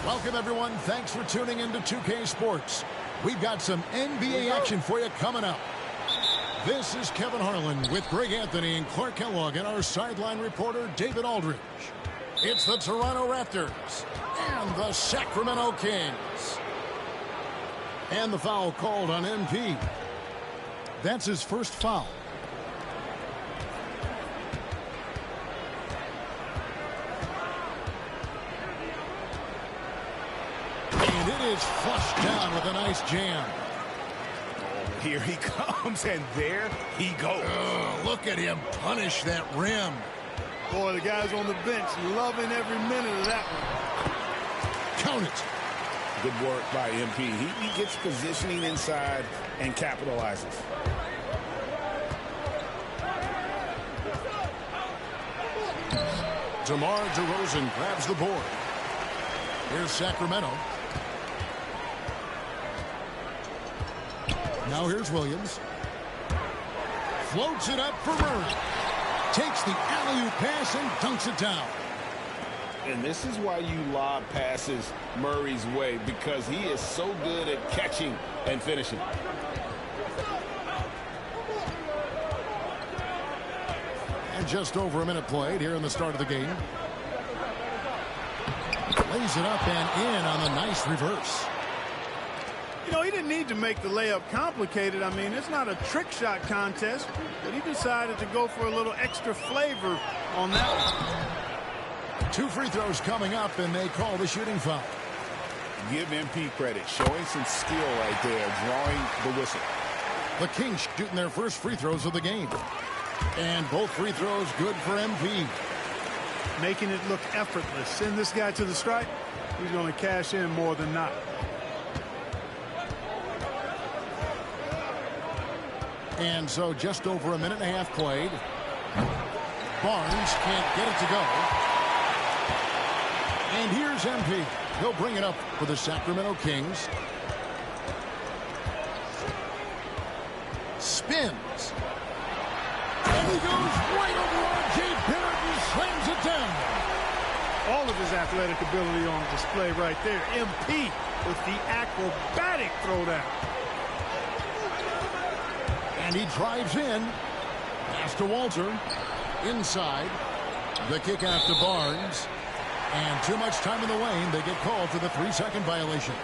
Welcome, everyone. Thanks for tuning into 2K Sports. We've got some NBA action for you coming up. This is Kevin Harlan with Greg Anthony and Clark Kellogg and our sideline reporter, David Aldridge. It's the Toronto Raptors and the Sacramento Kings. And the foul called on MP. That's his first foul. Is flushed down with a nice jam. Here he comes, and there he goes. Oh, look at him punish that rim. Boy, the guys on the bench loving every minute of that one. Count it. Good work by MP. He gets positioning inside and capitalizes. DeMar DeRozan grabs the board. Here's Sacramento. Now here's Williams. Floats it up for Murray. Takes the alley-oop pass and dunks it down. And this is why you lob passes Murray's way, because he is so good at catching and finishing. And just over a minute played here in the start of the game. Lays it up and in on the nice reverse. You know, he didn't need to make the layup complicated. I mean, it's not a trick shot contest, but he decided to go for a little extra flavor on that one. 2 free throws coming up, and they call the shooting foul. Give MP credit, showing some skill right there, drawing the whistle. The Kings shooting their first free throws of the game. And both free throws good for MP. Making it look effortless. Send this guy to the stripe, he's going to cash in more than not. And so just over a minute and a half played. Barnes can't get it to go. And here's MP. He'll bring it up for the Sacramento Kings. Spins. And he goes right over R.J. Barrett and slams it down. All of his athletic ability on display right there. MP with the acrobatic throwdown. And he drives in. Pass to Walter. Inside. The kick out to Barnes. And too much time in the lane. They get called for the 3-second violation.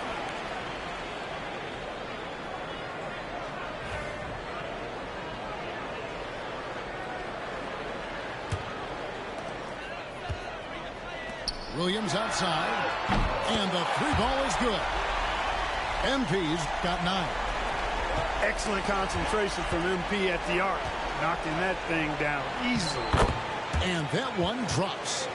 Williams outside. And the 3-ball is good. MP's got 9. Excellent concentration from MP at the arc. Knocking that thing down easily. And that one drops.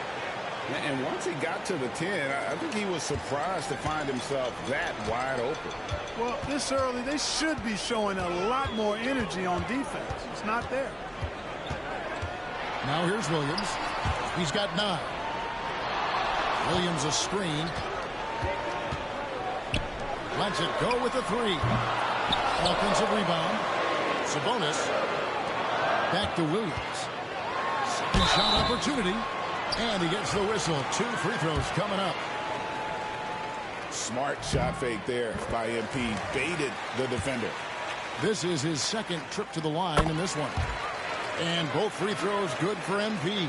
And once he got to the 10, I think he was surprised to find himself that wide open. Well, this early, they should be showing a lot more energy on defense. It's not there. Now here's Williams. He's got 9. Williams a screen. Lets it go with the 3. Offensive rebound. Sabonis. Back to Williams. Second shot opportunity. And he gets the whistle. 2 free throws coming up. Smart shot fake there by MP. Baited the defender. This is his second trip to the line in this one. And both free throws good for MP.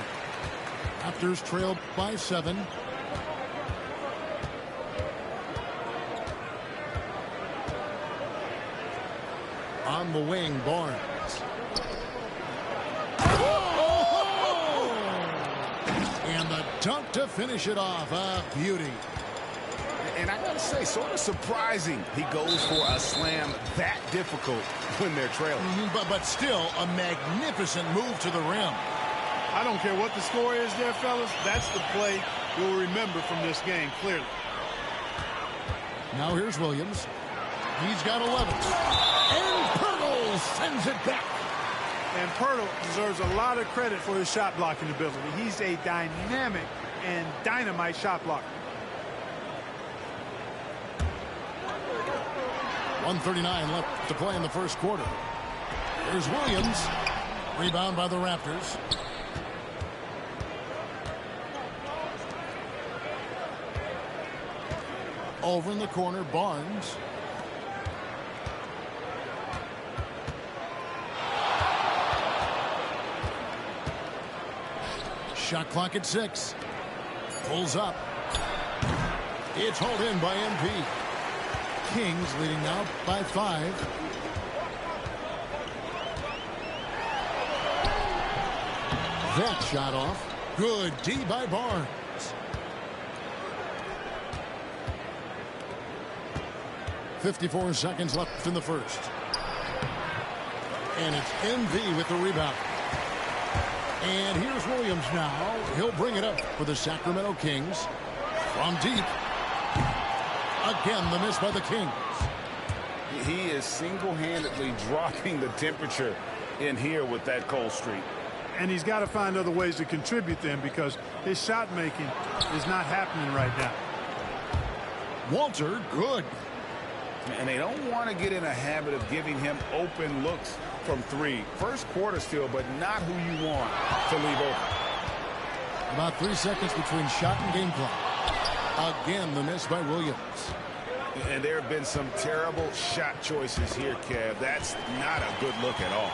Raptors trailed by 7. On the wing, Barnes. And the dunk to finish it off. A beauty. And I gotta say, sort of surprising he goes for a slam that difficult when they're trailing. But still a magnificent move to the rim. I don't care what the score is there, fellas. That's the play we'll remember from this game, clearly. Now here's Williams. He's got 11. And Pirtle sends it back. And Pirtle deserves a lot of credit for his shot blocking ability. He's a dynamic and dynamite shot blocker. 1:39 left to play in the first quarter. Here's Williams. Rebound by the Raptors. Over in the corner, Barnes. Shot clock at 6. Pulls up. It's hauled in by MP. Kings leading now by 5. That shot off. Good D by Barnes. .54 seconds left in the first. And it's MV with the rebound. And here's Williams now. He'll bring it up for the Sacramento Kings. From deep. Again, the miss by the Kings. He is single-handedly dropping the temperature in here with that cold streak. And he's got to find other ways to contribute then, because his shot making is not happening right now. Walter, good. And they don't want to get in a habit of giving him open looks from 3. First quarter still, but not who you want to leave open. About 3 seconds between shot and game clock. Again, the miss by Williams. And there have been some terrible shot choices here, Kev. That's not a good look at all.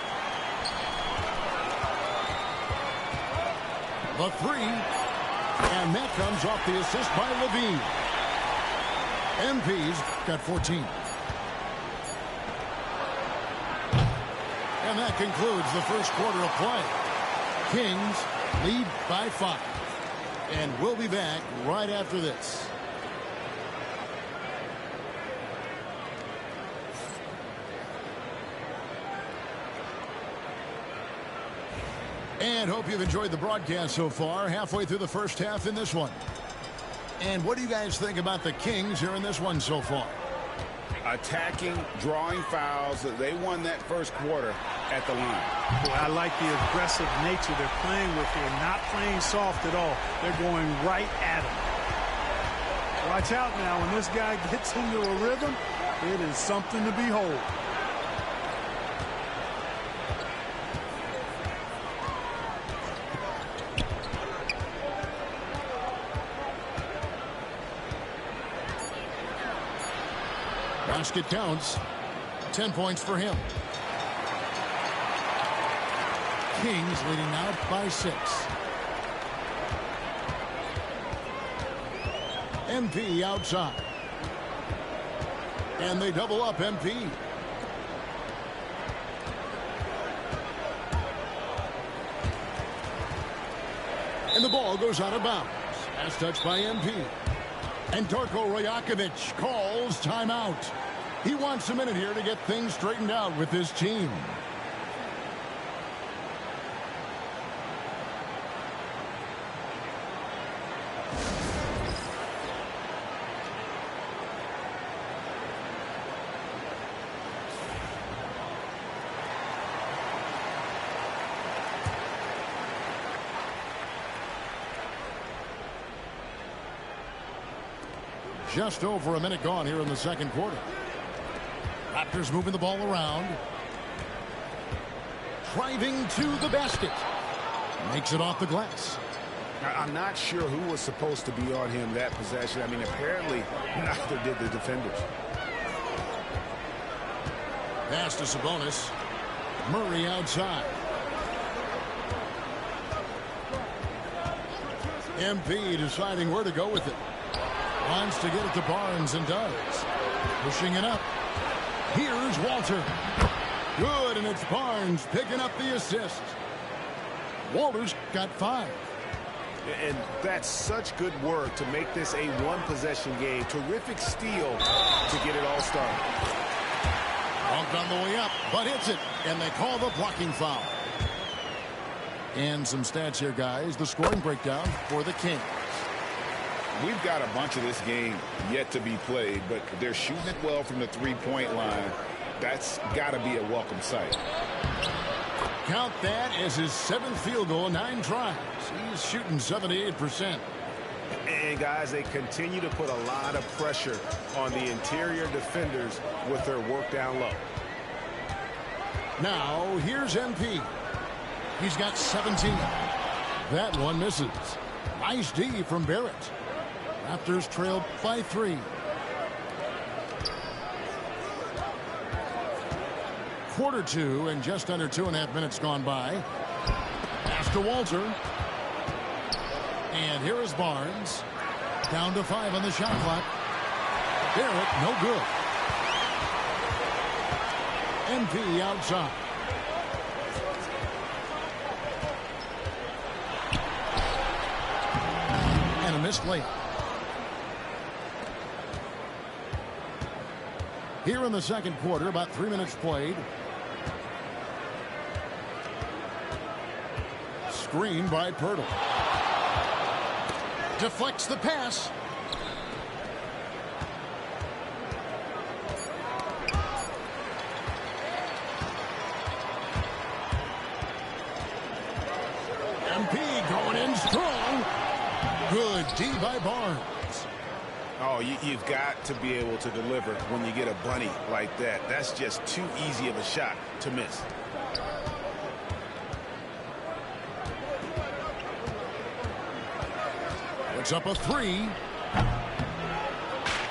The 3. And that comes off the assist by Levine. MP's got 14. And that concludes the first quarter of play. Kings lead by 5. And we'll be back right after this. And hope you've enjoyed the broadcast so far. Halfway through the first half in this one. And what do you guys think about the Kings here in this one so far? Attacking, drawing fouls. They won that first quarter at the line. Boy, I like the aggressive nature they're playing with here. Not playing soft at all. They're going right at him. Watch out now. When this guy gets into a rhythm, it is something to behold. Basket counts. 10 points for him. Kings leading out by 6. MP outside. And they double up MP. And the ball goes out of bounds. As touched by MP. And Darko Rajakovic calls timeout. He wants a minute here to get things straightened out with his team. Just over a minute gone here in the second quarter. Raptors moving the ball around. Driving to the basket. Makes it off the glass. I'm not sure who was supposed to be on him that possession. I mean, apparently neither did the defenders. Pass to Sabonis. Murray outside. MP deciding where to go with it. Wants to get it to Barnes and does. Pushing it up. Here's Walter. Good, and it's Barnes picking up the assist. Walter's got 5. And that's such good work to make this a one-possession game. Terrific steal to get it all started. Bumped on the way up, but hits it, and they call the blocking foul. And some stats here, guys. The scoring breakdown for the Kings. We've got a bunch of this game yet to be played, but they're shooting it well from the three-point line. That's got to be a welcome sight. Count that as his 7th field goal, 9 tries. He's shooting 78%. And, guys, they continue to put a lot of pressure on the interior defenders with their work down low. Now, here's MP. He's got 17. That one misses. Nice D from Barrett. Raptors trailed by 3. Quarter 2 and just under 2.5 minutes gone by. Pass to Walter. And here is Barnes. Down to 5 on the shot clock. Barrett, no good. MP outside. And a missed layup. Here in the second quarter, about 3 minutes played. Screen by Pirtle. Deflects the pass. MP going in strong. Good D by Barnes. Oh, you've got to be able to deliver when you get a bunny like that. That's just too easy of a shot to miss. It's up a 3.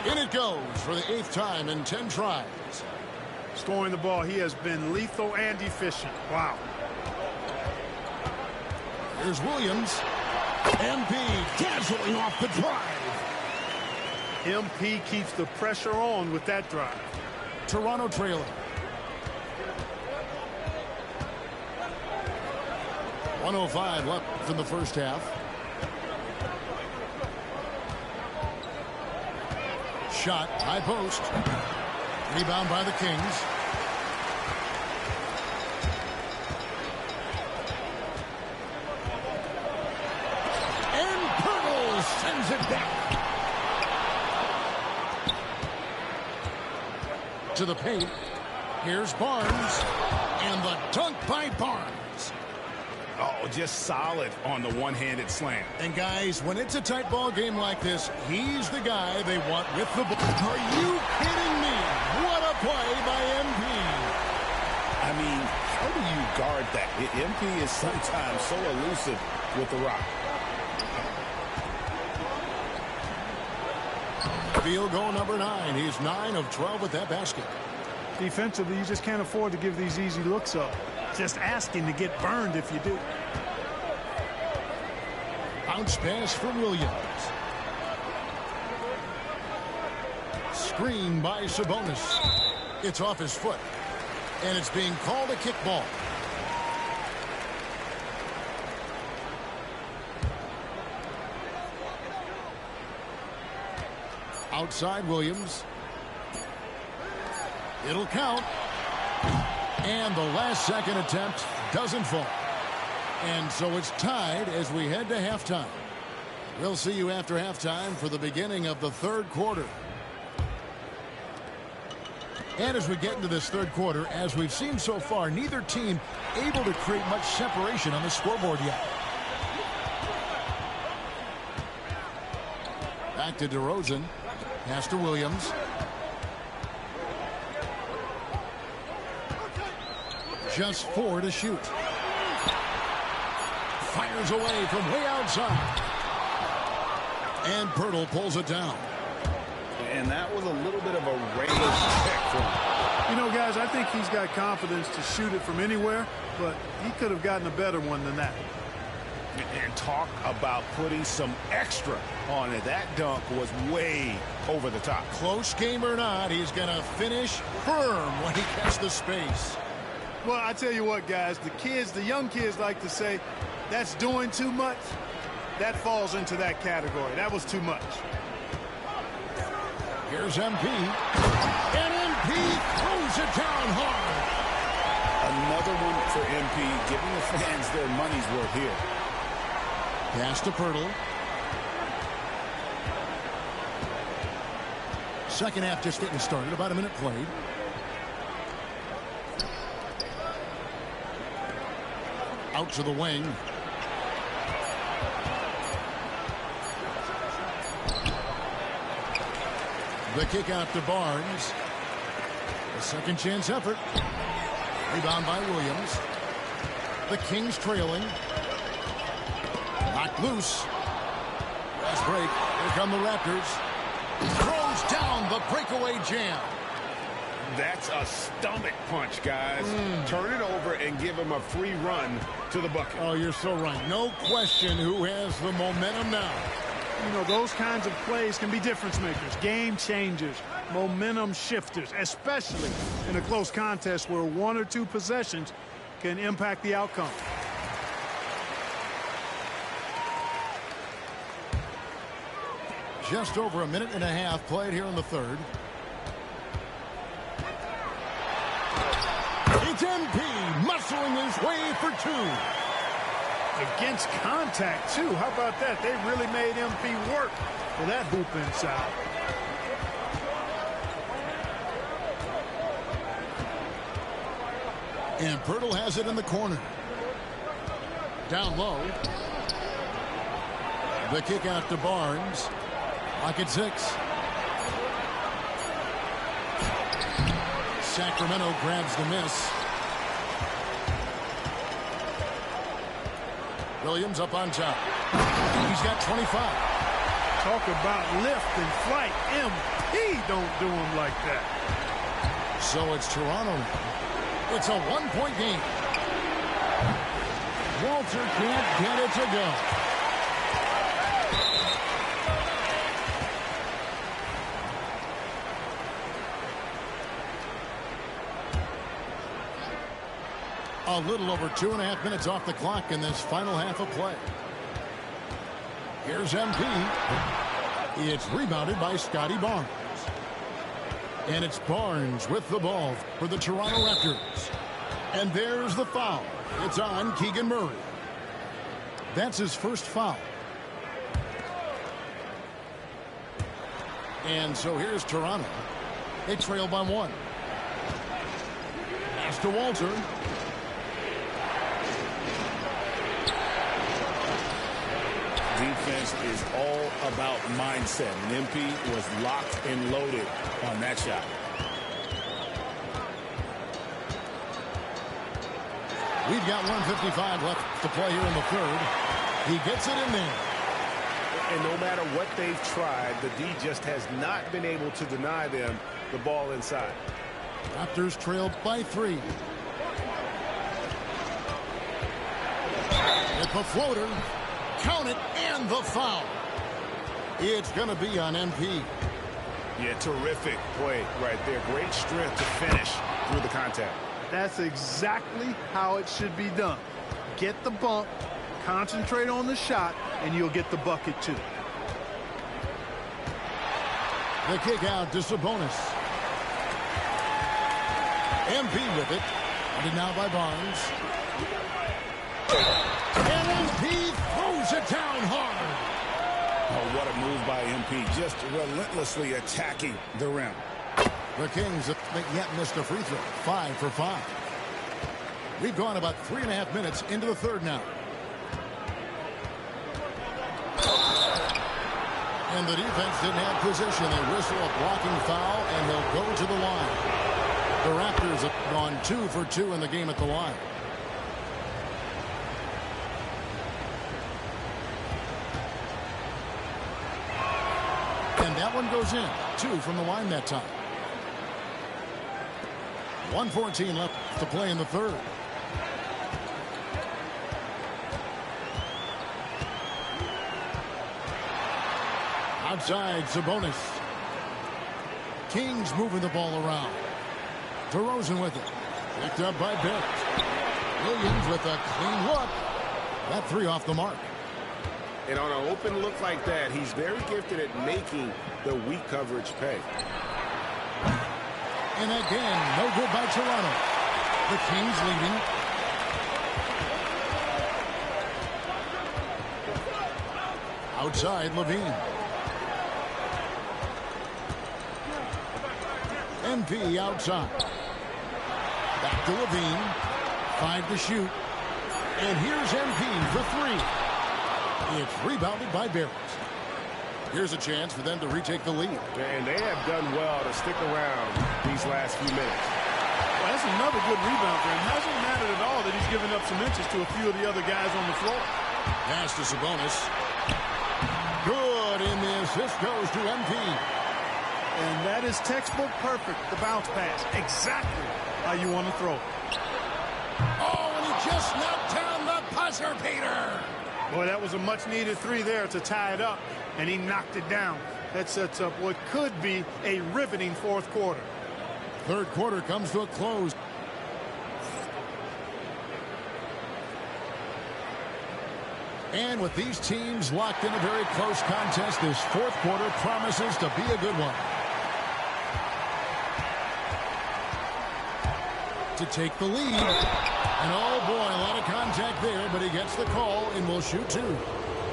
In it goes for the 8th time in 10 tries. Scoring the ball, he has been lethal and efficient. Wow. Here's Williams. MP dazzling off the drive. MP keeps the pressure on with that drive. Toronto trailing. .105 left in the first half. Shot, high post. Rebound by the Kings. And Pirtle sends it back. To the paint. Here's Barnes. And the dunk by Barnes. Oh, just solid on the one-handed slam. And guys, when it's a tight ball game like this, he's the guy they want with the ball. Are you kidding me? What a play by MP. I mean, how do you guard that? MP is sometimes so elusive with the rock. Field goal number 9. He's 9 of 12 with that basket. Defensively, you just can't afford to give these easy looks up. Just asking to get burned if you do. Bounce pass for Williams. Screen by Sabonis. It's off his foot. And it's being called a kickball. Outside Williams. It'll count. And the last second attempt doesn't fall. And so it's tied as we head to halftime. We'll see you after halftime for the beginning of the third quarter. And as we get into this third quarter, as we've seen so far, neither team able to create much separation on the scoreboard yet. Back to DeRozan. Pass to Williams. Just 4 to shoot. Fires away from way outside. And Pirtle pulls it down. And that was a little bit of a range pick for him. You know, guys, I think he's got confidence to shoot it from anywhere, but he could have gotten a better one than that. And talk about putting some extra on it. That dunk was way over the top. Close game or not, he's going to finish firm when he gets the space. Well, I tell you what, guys, the young kids like to say, that's doing too much. That falls into that category. That was too much. Here's MP. And MP throws it down hard. Another one for MP, giving the fans their money's worth here. Pass to Pirtle. Second half just getting started. About a minute played. Out to the wing. The kick out to Barnes. A second chance effort. Rebound by Williams. The Kings trailing. Knocked loose. Last break. Here come the Raptors. Throws down the breakaway jam. That's a stomach punch, guys. Turn it over and give him a free run to the bucket. Oh, you're so right. No question who has the momentum now. You know, those kinds of plays can be difference makers, game changers, momentum shifters, especially in a close contest where 1 or 2 possessions can impact the outcome. Just over a minute and a half played here in the third. It's MP muscling his way for 2. Against contact, too. How about that? They really made MP work for that hoop inside. And Pirtle has it in the corner. Down low. The kick out to Barnes. Lock at 6. Sacramento grabs the miss. Williams up on top. He's got 25. Talk about lift and flight. MP don't do him like that. So it's Toronto. It's a 1-point game. Walter can't get it to go. A little over 2.5 minutes off the clock in this final half of play. Here's MP. It's rebounded by Scotty Barnes. And it's Barnes with the ball for the Toronto Raptors. And there's the foul. It's on Keegan Murray. That's his first foul. And so here's Toronto. They trail by 1. Pass to Walter. defense is all about mindset. And MP was locked and loaded on that shot. We've got 1:55 left to play here in the third. He gets it in there. And no matter what they've tried, the D just has not been able to deny them the ball inside. Raptors trail by 3. At the floater. Count it, and the foul. It's going to be on MP. Yeah, terrific play right there. Great strength to finish through the contact. That's exactly how it should be done. Get the bump, concentrate on the shot, and you'll get the bucket too. The kick out to Sabonis. MP with it. Wanted now by Barnes. And MP throws it down hard. Oh, what a move by MP. Just relentlessly attacking the rim. The Kings have yet missed a free throw. 5 for 5. We've gone about 3.5 minutes into the third now. And the defense didn't have position. They whistle a blocking foul, and they'll go to the line. The Raptors have gone 2 for 2 in the game at the line. And that one goes in. 2 from the line that time. 1:14 left to play in the third. Outside, Sabonis. Kings moving the ball around. DeRozan with it. Picked up by Barrett. Williams with a clean look. That 3 off the mark. And on an open look like that, he's very gifted at making the weak coverage pay. And again, no good by Toronto. The Kings leading. Outside, Levine. MP outside. Back to Levine. 5 to shoot. And here's MP for 3. It's rebounded by Barrett. Here's a chance for them to retake the lead. And they have done well to stick around these last few minutes. Well, that's another good rebound for him. Hasn't mattered at all that he's given up some inches to a few of the other guys on the floor. Pass to Sabonis. Good, and the assist goes to MP. And that is textbook perfect, the bounce pass. Exactly how you want to throw it. Oh, and he just knocked down the buzzer beater. Boy, that was a much-needed 3 there to tie it up, and he knocked it down. That sets up what could be a riveting fourth quarter. Third quarter comes to a close. And with these teams locked in a very close contest, this fourth quarter promises to be a good one. To take the lead. And oh boy, a lot of contact there, but he gets the call and will shoot 2.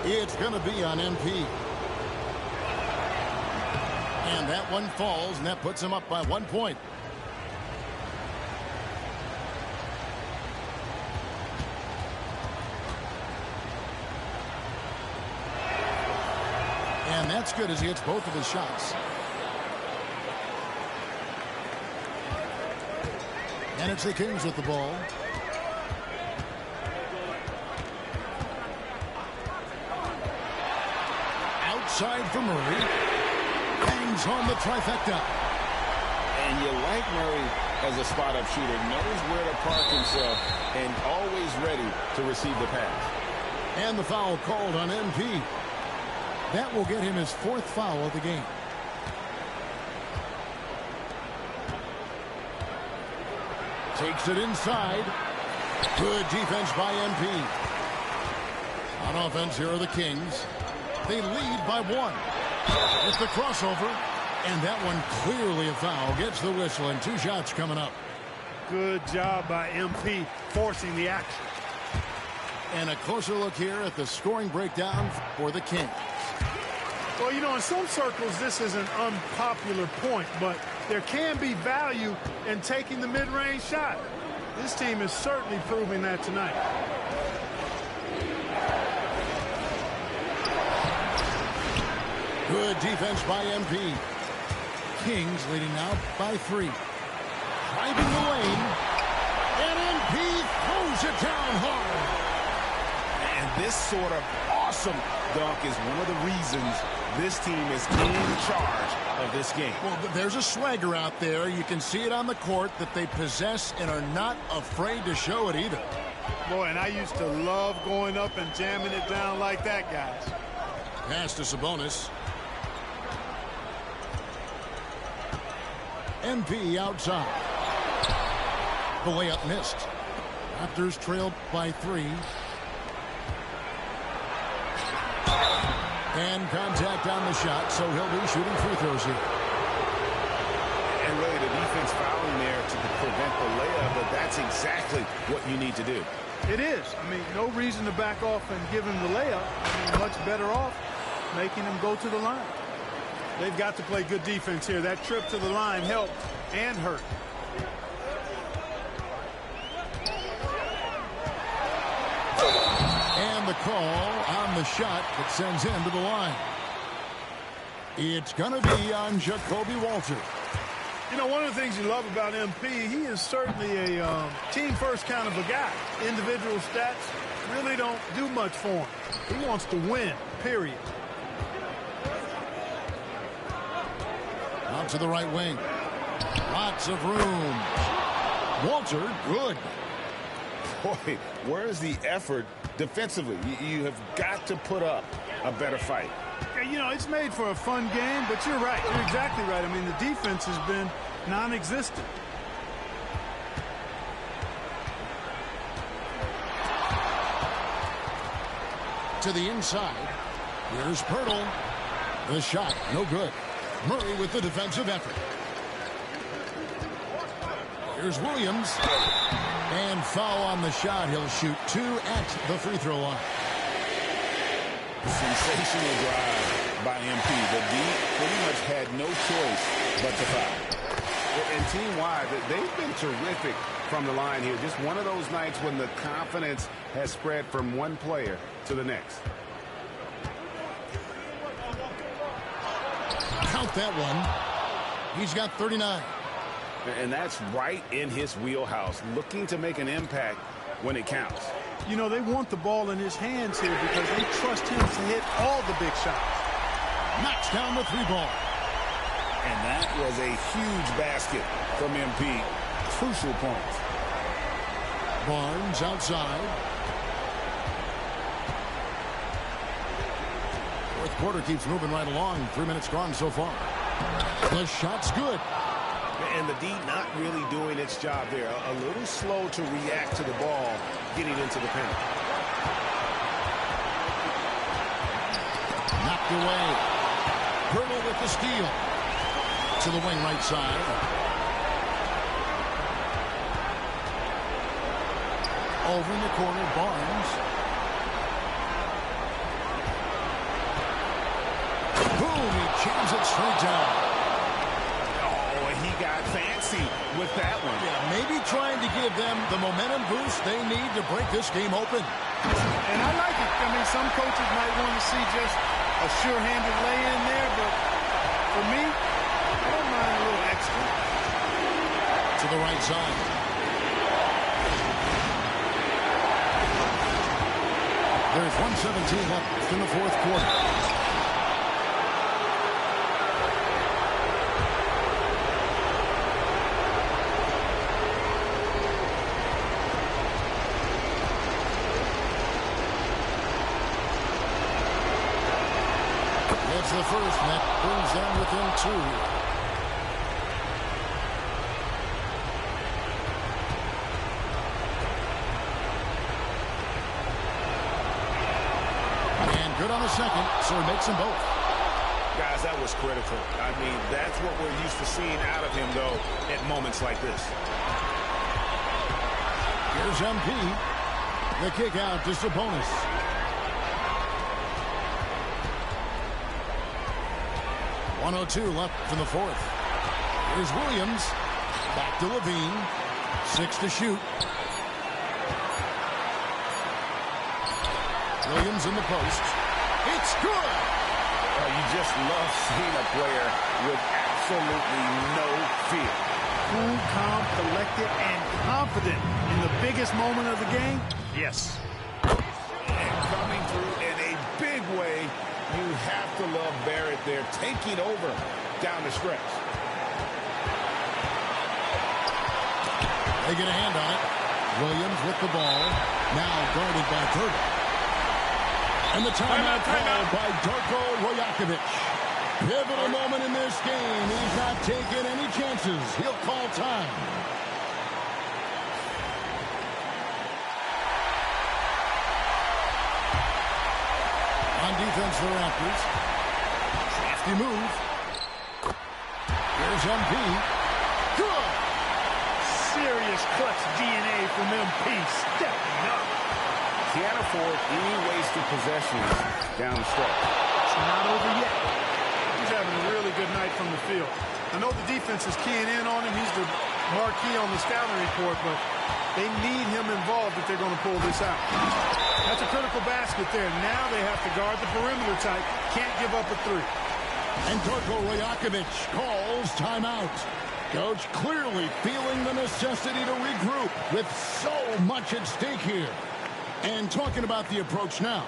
It's going to be on MP. And that one falls, and that puts him up by 1 point. And that's good as he hits both of his shots. And it's the Kings with the ball. Outside for Murray. Bangs on the trifecta. And you like Murray as a spot-up shooter. Knows where to park himself and always ready to receive the pass. And the foul called on MP. That will get him his 4th foul of the game. Takes it inside. Good defense by MP. On offense, here are the Kings. They lead by 1. It's the crossover. And that one clearly a foul. Gets the whistle, and 2 shots coming up. Good job by MP forcing the action. And a closer look here at the scoring breakdown for the Kings. Well, you know, in some circles, this is an unpopular point, but there can be value in taking the mid-range shot. This team is certainly proving that tonight. Good defense by MP. Kings leading now by 3. Driving the lane. And MP throws it down hard. And this sort of awesome dunk is one of the reasons this team is in charge of this game. Well, there's a swagger out there. You can see it on the court that they possess and are not afraid to show it either. Boy, and I used to love going up and jamming it down like that, guys. Pass to Sabonis. MP outside. The layup missed. Raptors trailed by 3. And contact on the shot, so he'll be shooting free throws here. And really the defense fouling there to prevent the layup, but that's exactly what you need to do. It is. I mean, no reason to back off and give him the layup. I mean, much better off making him go to the line. They've got to play good defense here. That trip to the line helped and hurt. And the call on the shot that sends him to the line. It's going to be on Jacoby Walter. You know, one of the things you love about MP, he is certainly a team-first kind of a guy. Individual stats really don't do much for him. He wants to win, period. Out to the right wing. Lots of room. Walter, good. Boy, where's the effort defensively? You have got to put up a better fight. You know, it's made for a fun game, but you're right. You're exactly right. I mean, the defense has been non-existent. To the inside. Here's Pirtle. The shot, no good. Murray with the defensive effort. Here's Williams. And foul on the shot. He'll shoot 2 at the free throw line. Sensational drive by MP. The D pretty much had no choice but to foul. And team-wide, they've been terrific from the line here. Just one of those nights when the confidence has spread from one player to the next. Count that one. He's got 39. And that's right in his wheelhouse, looking to make an impact when it counts. You know, they want the ball in his hands here because they trust him to hit all the big shots. Knocks down the 3-ball. And that was a huge basket from MP. Crucial point. Barnes outside. Fourth quarter keeps moving right along. 3 minutes gone so far. The shot's good. And the D not really doing its job there. A little slow to react to the ball getting into the paint. Knocked away. Pirtle with the steal. To the wing right side. Over in the corner, Barnes. Boom, he jams it straight down. He got fancy with that one. Yeah, maybe trying to give them the momentum boost they need to break this game open. And I like it. I mean, some coaches might want to see just a sure-handed lay-in there, but for me, I don't mind a little extra. To the right side. There's 1:17 left in the fourth quarter. That's the first, and that brings them within 2. And good on the second, so he makes them both. Guys, that was critical. I mean, that's what we're used to seeing out of him, though, at moments like this. Here's MP. The kick out to Sabonis. .102 left in the fourth. Here's Williams. Back to Levine. 6 to shoot. Williams in the post. It's good! You just love seeing a player with absolutely no fear. Cool, calm, collected, and confident in the biggest moment of the game. Yes. And coming through in a big way, you have to love Barrett there, taking over down the stretch. They get a hand on it. Williams with the ball. Now guarded by Turtle. And the timeout called by Darko Rajakovic. Pivotal moment in this game. He's not taking any chances. He'll call time. On defense for the Raptors. Crafty move. Here's MP. Good. Serious clutch DNA from MP. Stepping up. Can't afford any wasted possessions down the stretch. It's not over yet. He's having a really good night from the field. I know the defense is keying in on him. He's the marquee on the scouting report, but they need him involved if they're going to pull this out. That's a critical basket there. Now they have to guard the perimeter tight. Can't give up a three. And Darko Rajakovic calls timeout. Coach clearly feeling the necessity to regroup with so much at stake here. And talking about the approach now,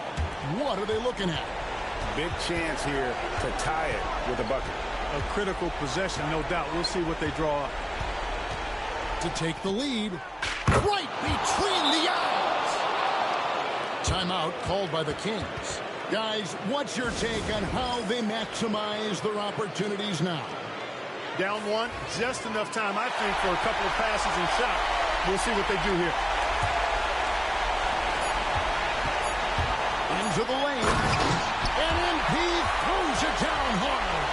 what are they looking at? Big chance here to tie it with a bucket. A critical possession, no doubt. We'll see what they draw up. To take the lead, right between the eyes. Timeout called by the Kings. Guys, what's your take on how they maximize their opportunities now? Down one, just enough time, I think, for a couple of passes and shots. We'll see what they do here. Into the lane. And MP throws it down hard.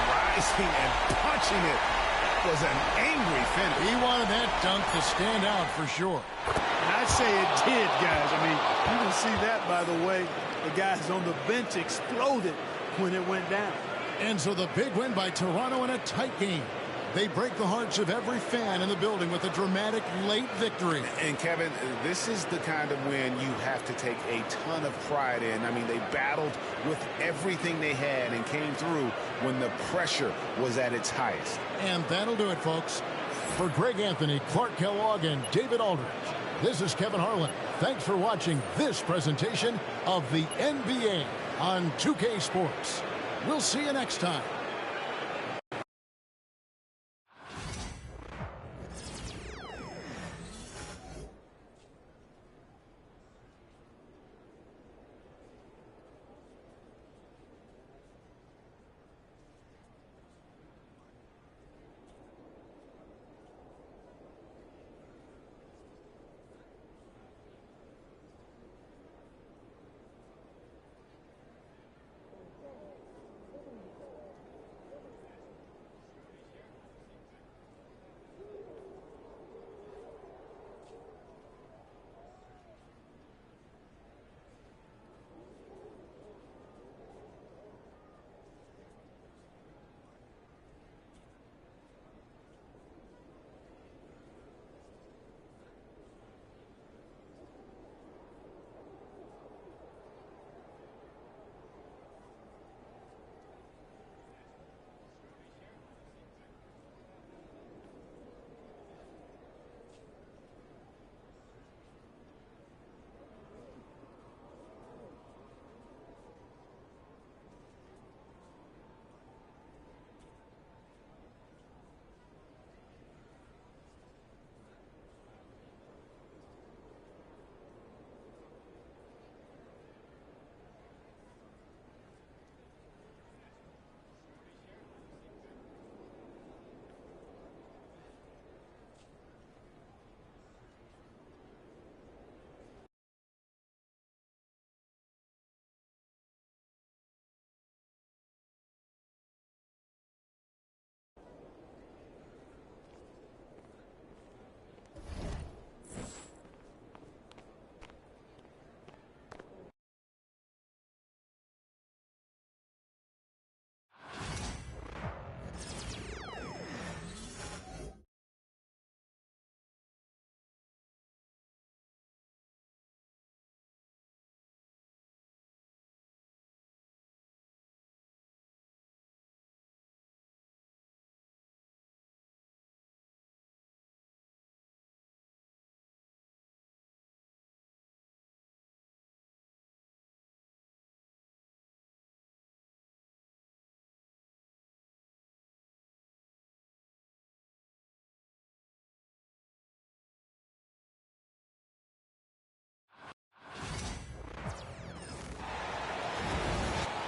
Rising and punching it was an angry finish. He wanted that dunk to stand out for sure. And I say it did, guys. I mean, you can see that, by the way. The guys on the bench exploded when it went down. And so the big win by Toronto in a tight game. They break the hearts of every fan in the building with a dramatic late victory. And Kevin, this is the kind of win you have to take a ton of pride in. I mean, they battled with everything they had and came through when the pressure was at its highest. And that'll do it, folks. For Greg Anthony, Clark Kellogg, and David Aldridge, this is Kevin Harlan. Thanks for watching this presentation of the NBA on 2K Sports. We'll see you next time.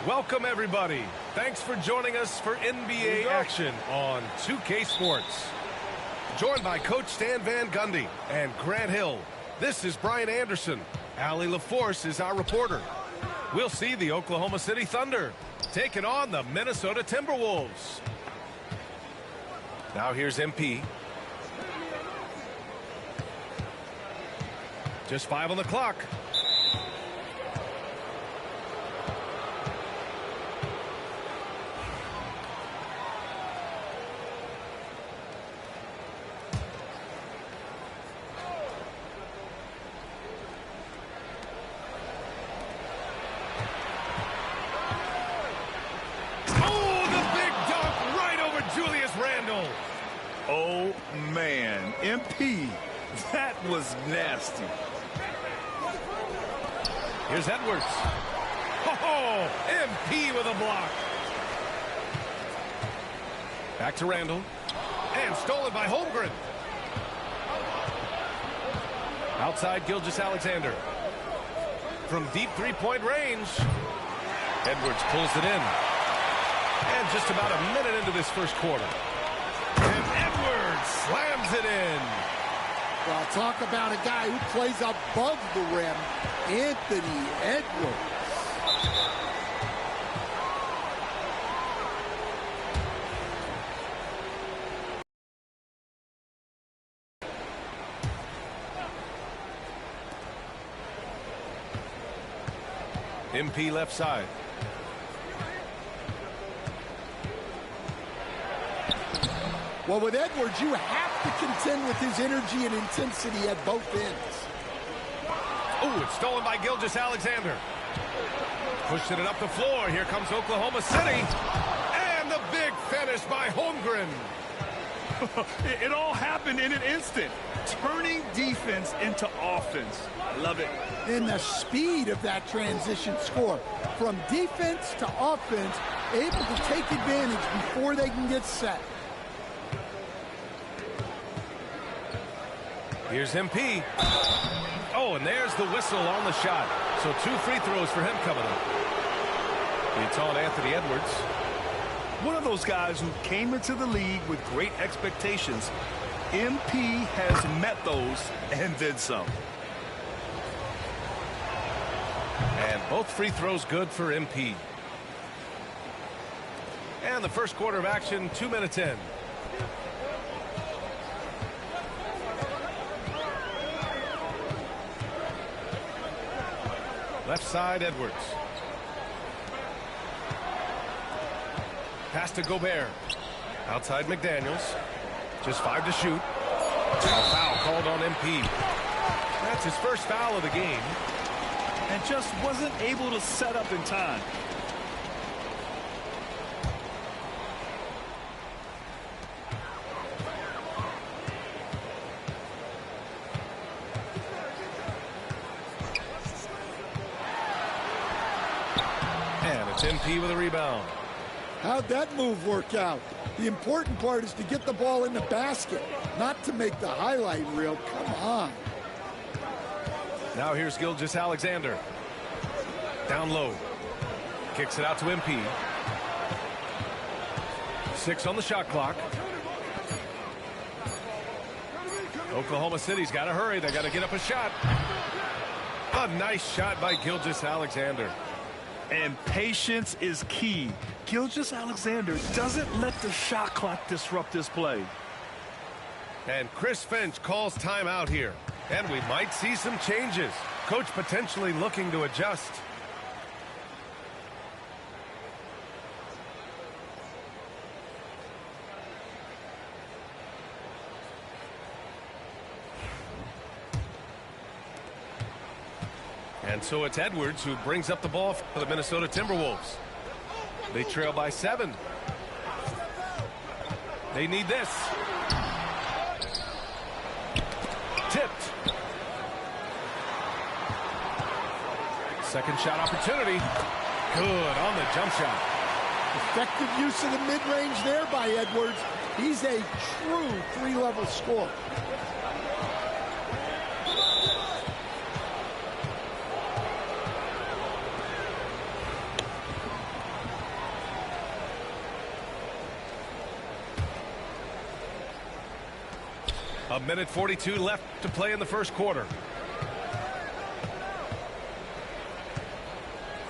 Welcome, everybody. Thanks for joining us for NBA action on 2K Sports. Joined by Coach Stan Van Gundy and Grant Hill. This is Brian Anderson. Allie LaForce is our reporter. We'll see the Oklahoma City Thunder taking on the Minnesota Timberwolves. Now here's MP. Just 5 on the clock. Oh, man. MP, that was nasty. Here's Edwards. Oh, MP with a block. Back to Randall. And stolen by Holmgren. Outside Gilgeous-Alexander. From deep three-point range. Edwards pulls it in. And just about a minute into this first quarter. Slams it in. Well, talk about a guy who plays above the rim, Anthony Edwards. MP left side. Well, with Edwards, you have to contend with his energy and intensity at both ends. Oh, it's stolen by Gilgeous-Alexander. Pushing it up the floor. Here comes Oklahoma City. And the big finish by Holmgren. It all happened in an instant. Turning defense into offense. I love it. And the speed of that transition score. From defense to offense, able to take advantage before they can get set. Here's MP. Oh, and there's the whistle on the shot. So 2 free throws for him coming up. It's on Anthony Edwards. One of those guys who came into the league with great expectations. MP has met those and did some. And both free throws good for MP. And the first quarter of action, 2 minutes in. Left side, Edwards. Pass to Gobert. Outside McDaniels. Just 5 to shoot. A foul called on MP. That's his first foul of the game. And just wasn't able to set up in time. MP with a rebound. How'd that move work out? The important part is to get the ball in the basket, not to make the highlight reel. Come on. Now here's Gilgeous-Alexander. Down low. Kicks it out to MP. 6 on the shot clock. Oklahoma City's got to hurry. They got to get up a shot. A nice shot by Gilgeous-Alexander. And patience is key. Gilgeous-Alexander doesn't let the shot clock disrupt his play. And Chris Finch calls timeout here. And we might see some changes. Coach potentially looking to adjust. And so it's Edwards who brings up the ball for the Minnesota Timberwolves. They trail by 7. They need this. Tipped. Second shot opportunity. Good on the jump shot. Effective use of the mid-range there by Edwards. He's a true 3-level scorer. A minute 42 left to play in the first quarter.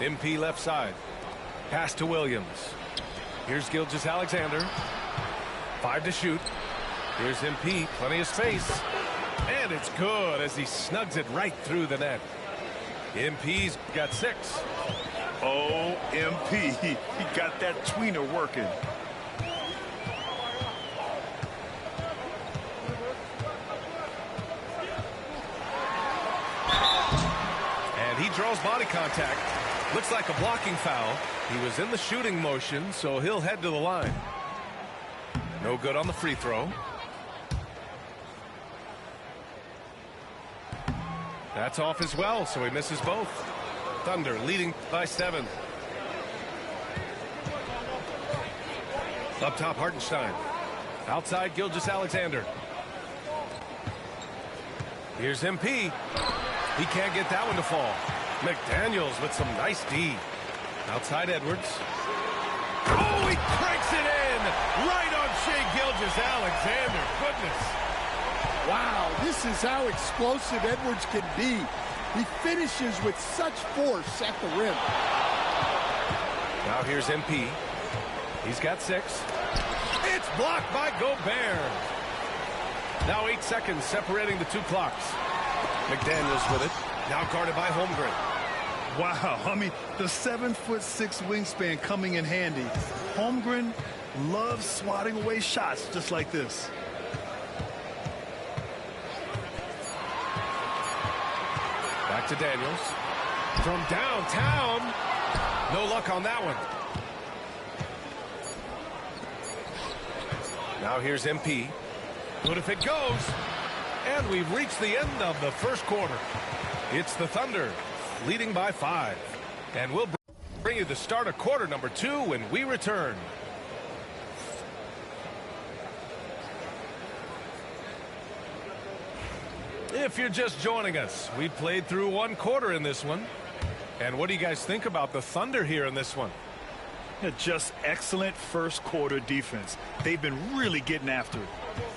MP left side. Pass to Williams. Here's Gilgeous-Alexander. 5 to shoot. Here's MP. Plenty of space. And it's good as he snugs it right through the net. MP's got 6. Oh, MP. He got that tweener working. And he draws body contact. Looks like a blocking foul. He was in the shooting motion, so he'll head to the line. No good on the free throw. That's off as well, so he misses both. Thunder leading by 7. Up top, Hartenstein. Outside, Gilgeous-Alexander. Here's MP. He can't get that one to fall. McDaniels with some nice D. Outside, Edwards. Oh, he cranks it in! Right on Shai Gilgeous-Alexander. Goodness. Wow, this is how explosive Edwards can be. He finishes with such force at the rim. Now here's MP. He's got 6. It's blocked by Gobert. Now 8 seconds separating the 2 clocks. McDaniels with it. Now guarded by Holmgren. Wow, I mean, the 7'6" wingspan coming in handy. Holmgren loves swatting away shots just like this. Back to Daniels. From downtown. No luck on that one. Now here's MP. Good if it goes. And we've reached the end of the first quarter. It's the Thunder leading by 5. And we'll bring you the start of quarter number 2 when we return. If you're just joining us, we played through 1 quarter in this one. And what do you guys think about the Thunder here in this one? Just excellent first quarter defense. They've been really getting after it.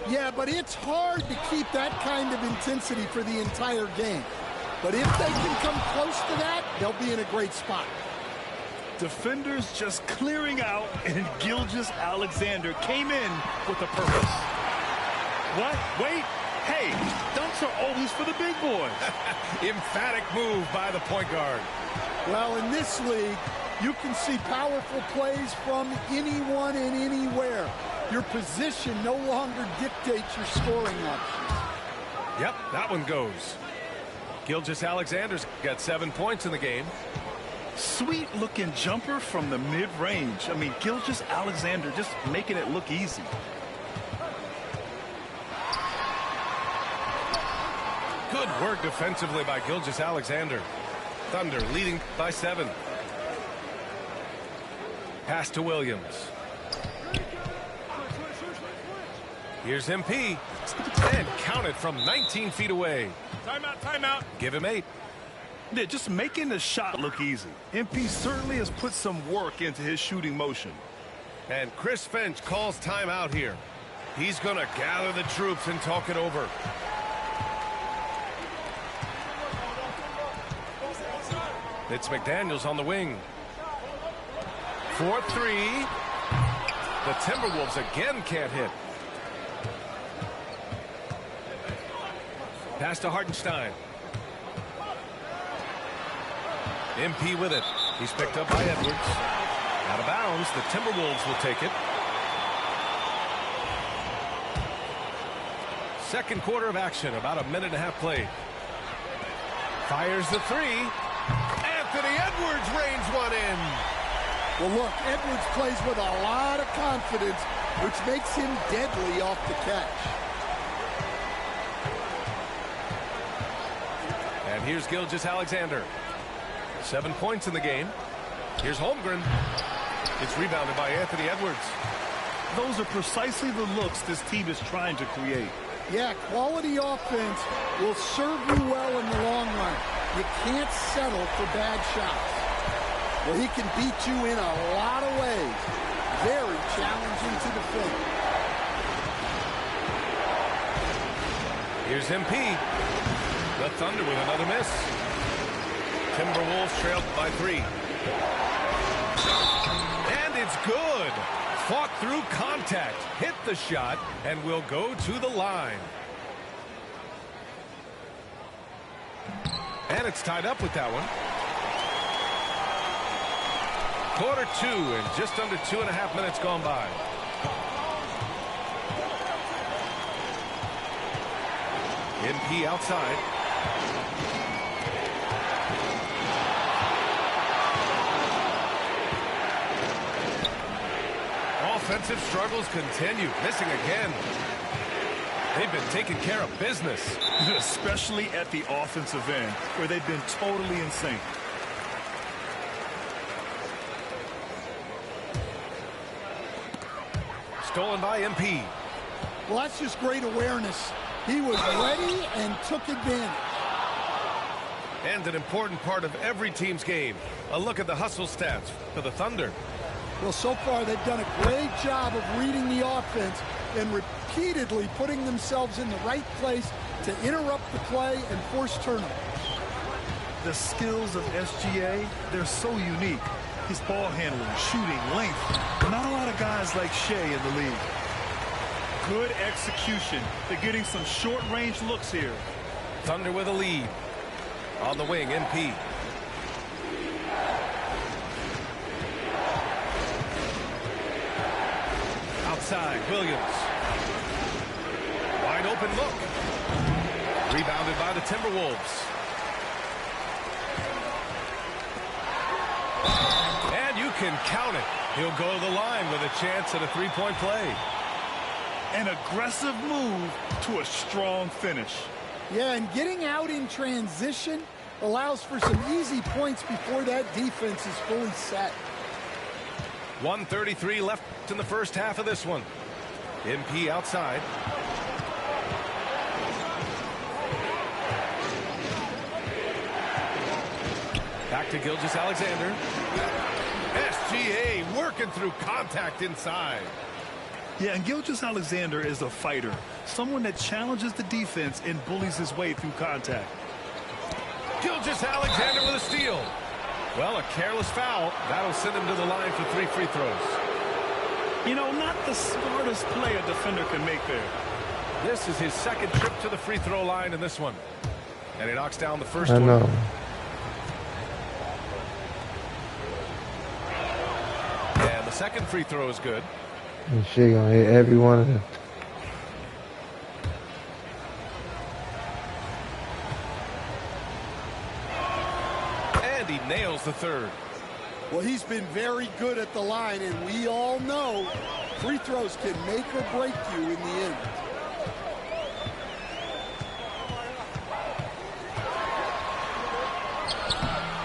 Yeah, but it's hard to keep that kind of intensity for the entire game. But if they can come close to that, they'll be in a great spot. Defenders just clearing out, and Gilgeous-Alexander came in with a purpose. What? Wait. Hey, dunks are always for the big boys. Emphatic move by the point guard. Well, in this league, you can see powerful plays from anyone and anywhere. Your position no longer dictates your scoring options. Yep, that one goes. Gilgeous-Alexander's got 7 points in the game. Sweet-looking jumper from the mid-range. I mean, Gilgeous-Alexander just making it look easy. Good work defensively by Gilgeous-Alexander. Thunder leading by 7. Pass to Williams. Here's MP. And counted from 19 feet away. Timeout, timeout. Give him 8. Yeah, just making the shot look easy. MP certainly has put some work into his shooting motion. And Chris Finch calls timeout here. He's going to gather the troops and talk it over. It's McDaniels on the wing. 4-3. The Timberwolves again can't hit. Pass to Hartenstein. MP with it. He's picked up by Edwards. Out of bounds. The Timberwolves will take it. Second quarter of action. About a minute and a half played. Fires the 3. Anthony Edwards rains one in. Well, look, Edwards plays with a lot of confidence, which makes him deadly off the catch. And here's Gilgeous-Alexander. 7 points in the game. Here's Holmgren. It's rebounded by Anthony Edwards. Those are precisely the looks this team is trying to create. Yeah, quality offense will serve you well in the long run. You can't settle for bad shots. Well, he can beat you in a lot of ways. Very challenging to defend. Here's MP. The Thunder with another miss. Timberwolves trailed by 3. And it's good. Fought through contact, hit the shot, and will go to the line. And it's tied up with that one. Quarter 2 and just under 2.5 minutes gone by. MP outside. Offensive struggles continue. Missing again. They've been taking care of business. Especially at the offensive end, where they've been totally in sync. Stolen by MP. Well, that's just great awareness. He was ready and took advantage. And an important part of every team's game. A look at the hustle stats for the Thunder. Well, so far they've done a great job of reading the offense and repeatedly putting themselves in the right place to interrupt the play and force turnovers. The skills of SGA, they're so unique. His ball handling, shooting, length. Not a lot of guys like Shea in the league. Good execution. They're getting some short-range looks here. Thunder with a lead. On the wing, MP. Outside, Williams. Wide open look. Rebounded by the Timberwolves. And you can count it. He'll go to the line with a chance at a three-point play. An aggressive move to a strong finish. Yeah, and getting out in transition allows for some easy points before that defense is fully set. 1:33 left in the first half of this one. MP outside. Back to Gilgeous-Alexander. SGA working through contact inside. Yeah, and Gilgeous-Alexander is a fighter. Someone that challenges the defense and bullies his way through contact. Gilgeous-Alexander with a steal. Well, a careless foul. That'll send him to the line for 3 free throws. You know, not the smartest play a defender can make there. This is his second trip to the free throw line in this one. And he knocks down the first I one. know. And the second free throw is good. And she gonna hit every one of them. And he nails the third. Well, he's been very good at the line, and we all know free throws can make or break you in the end.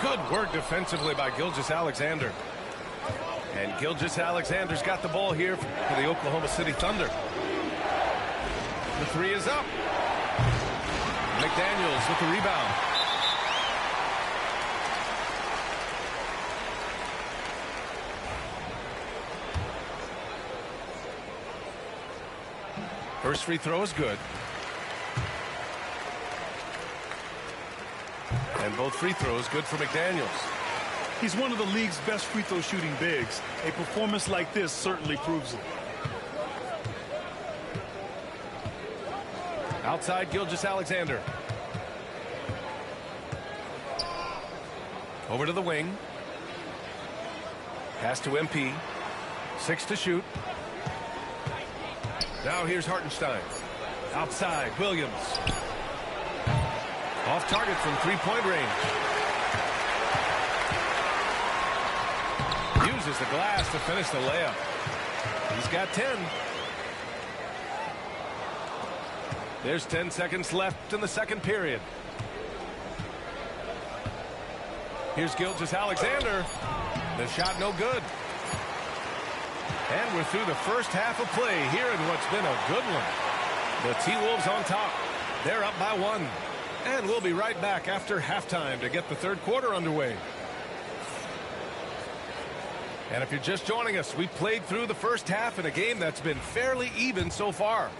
Good work defensively by Gilgeous-Alexander. And Gilgeous-Alexander's got the ball here for the Oklahoma City Thunder. The three is up. McDaniels with the rebound. First free throw is good. And both free throws good for McDaniels. He's one of the league's best free throw shooting bigs. A performance like this certainly proves it. Outside Gilgeous-Alexander. Over to the wing. Pass to MP. 6 to shoot. Now here's Hartenstein. Outside, Williams. Off target from three-point range. Uses the glass to finish the layup. He's got 10. There's 10 seconds left in the second period. Here's Gilgeous-Alexander. The shot no good. And we're through the first half of play here in what's been a good one. The T-Wolves on top. They're up by 1. And we'll be right back after halftime to get the third quarter underway. And if you're just joining us, we played through the first half in a game that's been fairly even so far.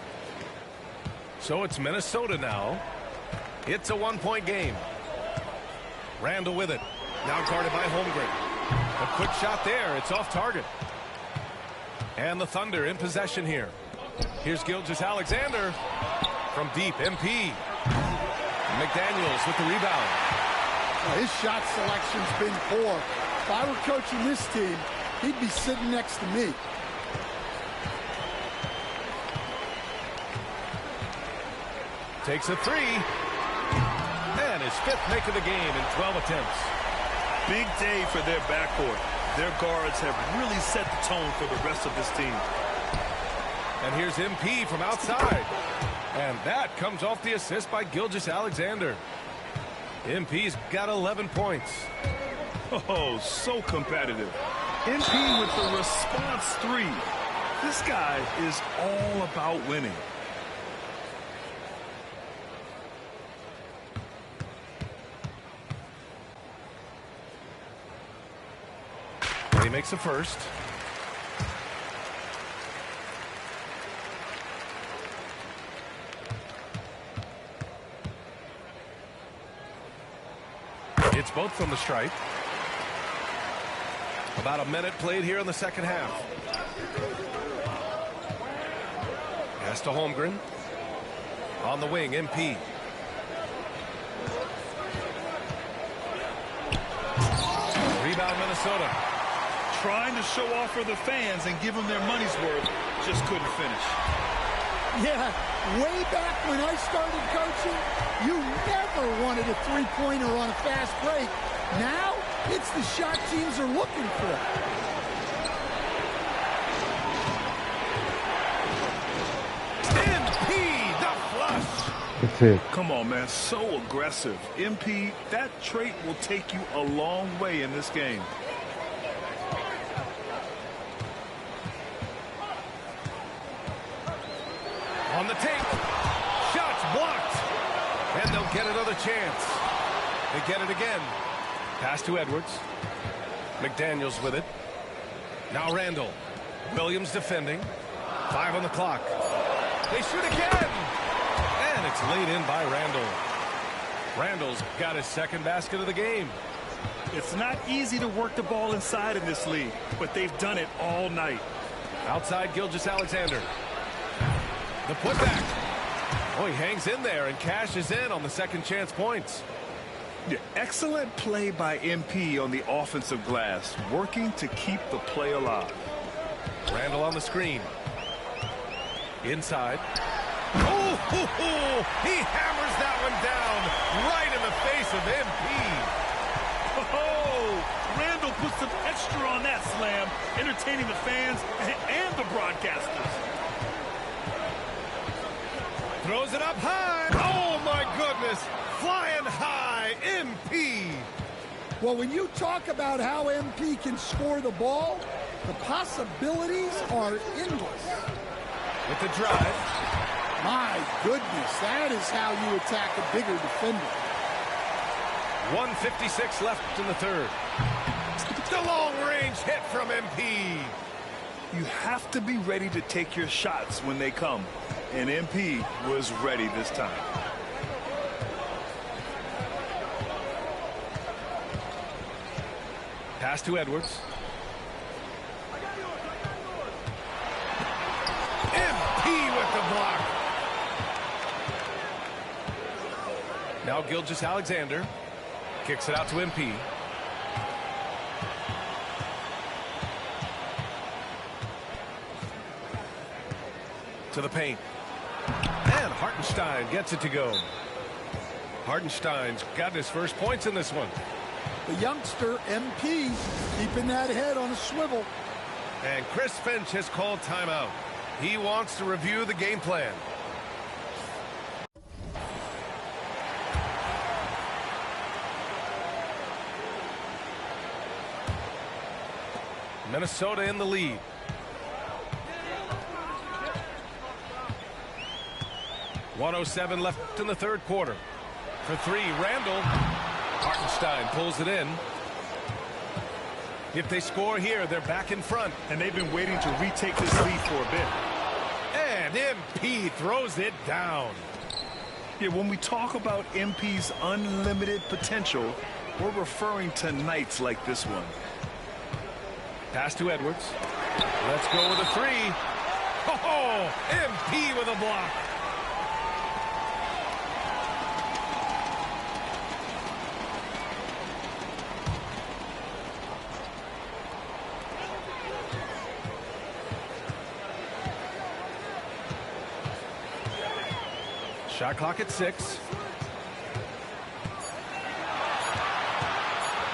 So it's Minnesota now. It's a one-point game. Randall with it. Now guarded by Holmgren. A quick shot there. It's off target. And the Thunder in possession here. Here's Gilgeous-Alexander from deep. MP. McDaniels with the rebound. His shot selection's been poor. If I were coaching this team, he'd be sitting next to me. Takes a three. And his fifth make of the game in 12 attempts. Big day for their backcourt. Their guards have really set the tone for the rest of this team. And here's MP from outside. And that comes off the assist by Gilgeous-Alexander. MP's got 11 points. Oh, so competitive. MP with the response three. This guy is all about winning. He makes a first. It's both from the stripe. About a minute played here in the second half. Pass to Holmgren. On the wing, MP. Rebound, Minnesota. Trying to show off for the fans and give them their money's worth, just couldn't finish. Yeah, way back when I started coaching, you never wanted a three-pointer on a fast break. Now, it's the shot teams are looking for. MP, the flush. That's it. Come on, man, so aggressive. MP, that trait will take you a long way in this game. On the take. Shots blocked. And they'll get another chance. They get it again. Pass to Edwards. McDaniels with it. Now Randall. Williams defending. 5 on the clock. They shoot again. And it's laid in by Randall. Randall's got his second basket of the game. It's not easy to work the ball inside in this league, but they've done it all night. Outside Gilgeous-Alexander. The putback. Oh, he hangs in there and cashes in on the second chance points. Yeah, excellent play by MP on the offensive glass, working to keep the play alive. Randall on the screen. Inside. Oh, he hammers that one down right in the face of MP. Oh, Randall puts some extra on that slam, entertaining the fans and the broadcasters. Throws it up high. Oh, my goodness. Flying high, MP. Well, when you talk about how MP can score the ball, the possibilities are endless. With the drive. My goodness, that is how you attack a bigger defender. 1:56 left in the third. The long-range hit from MP. You have to be ready to take your shots when they come. And MP was ready this time. Pass to Edwards. MP with the block. Now Gilgeous-Alexander kicks it out to MP. To the paint. And Hartenstein gets it to go. Hartenstein's got his first points in this one. The youngster, MP, keeping that head on a swivel. And Chris Finch has called timeout. He wants to review the game plan. Minnesota in the lead. .107 left in the third quarter. For three, Randall. Hartenstein pulls it in. If they score here, they're back in front. And they've been waiting to retake this lead for a bit. And MP throws it down. Yeah, when we talk about MP's unlimited potential, we're referring to nights like this one. Pass to Edwards. Let's go with a three. Oh, MP with a block. Shot clock at 6.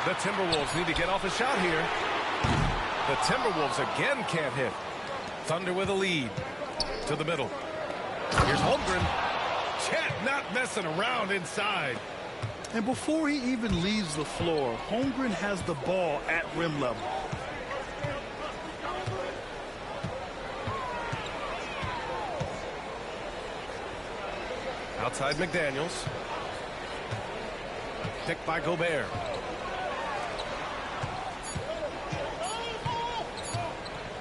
The Timberwolves need to get off a shot here. The Timberwolves again can't hit. Thunder with a lead. To the middle. Here's Holmgren. Chet not messing around inside. And before he even leaves the floor, Holmgren has the ball at rim level. Outside McDaniels. Picked by Gobert.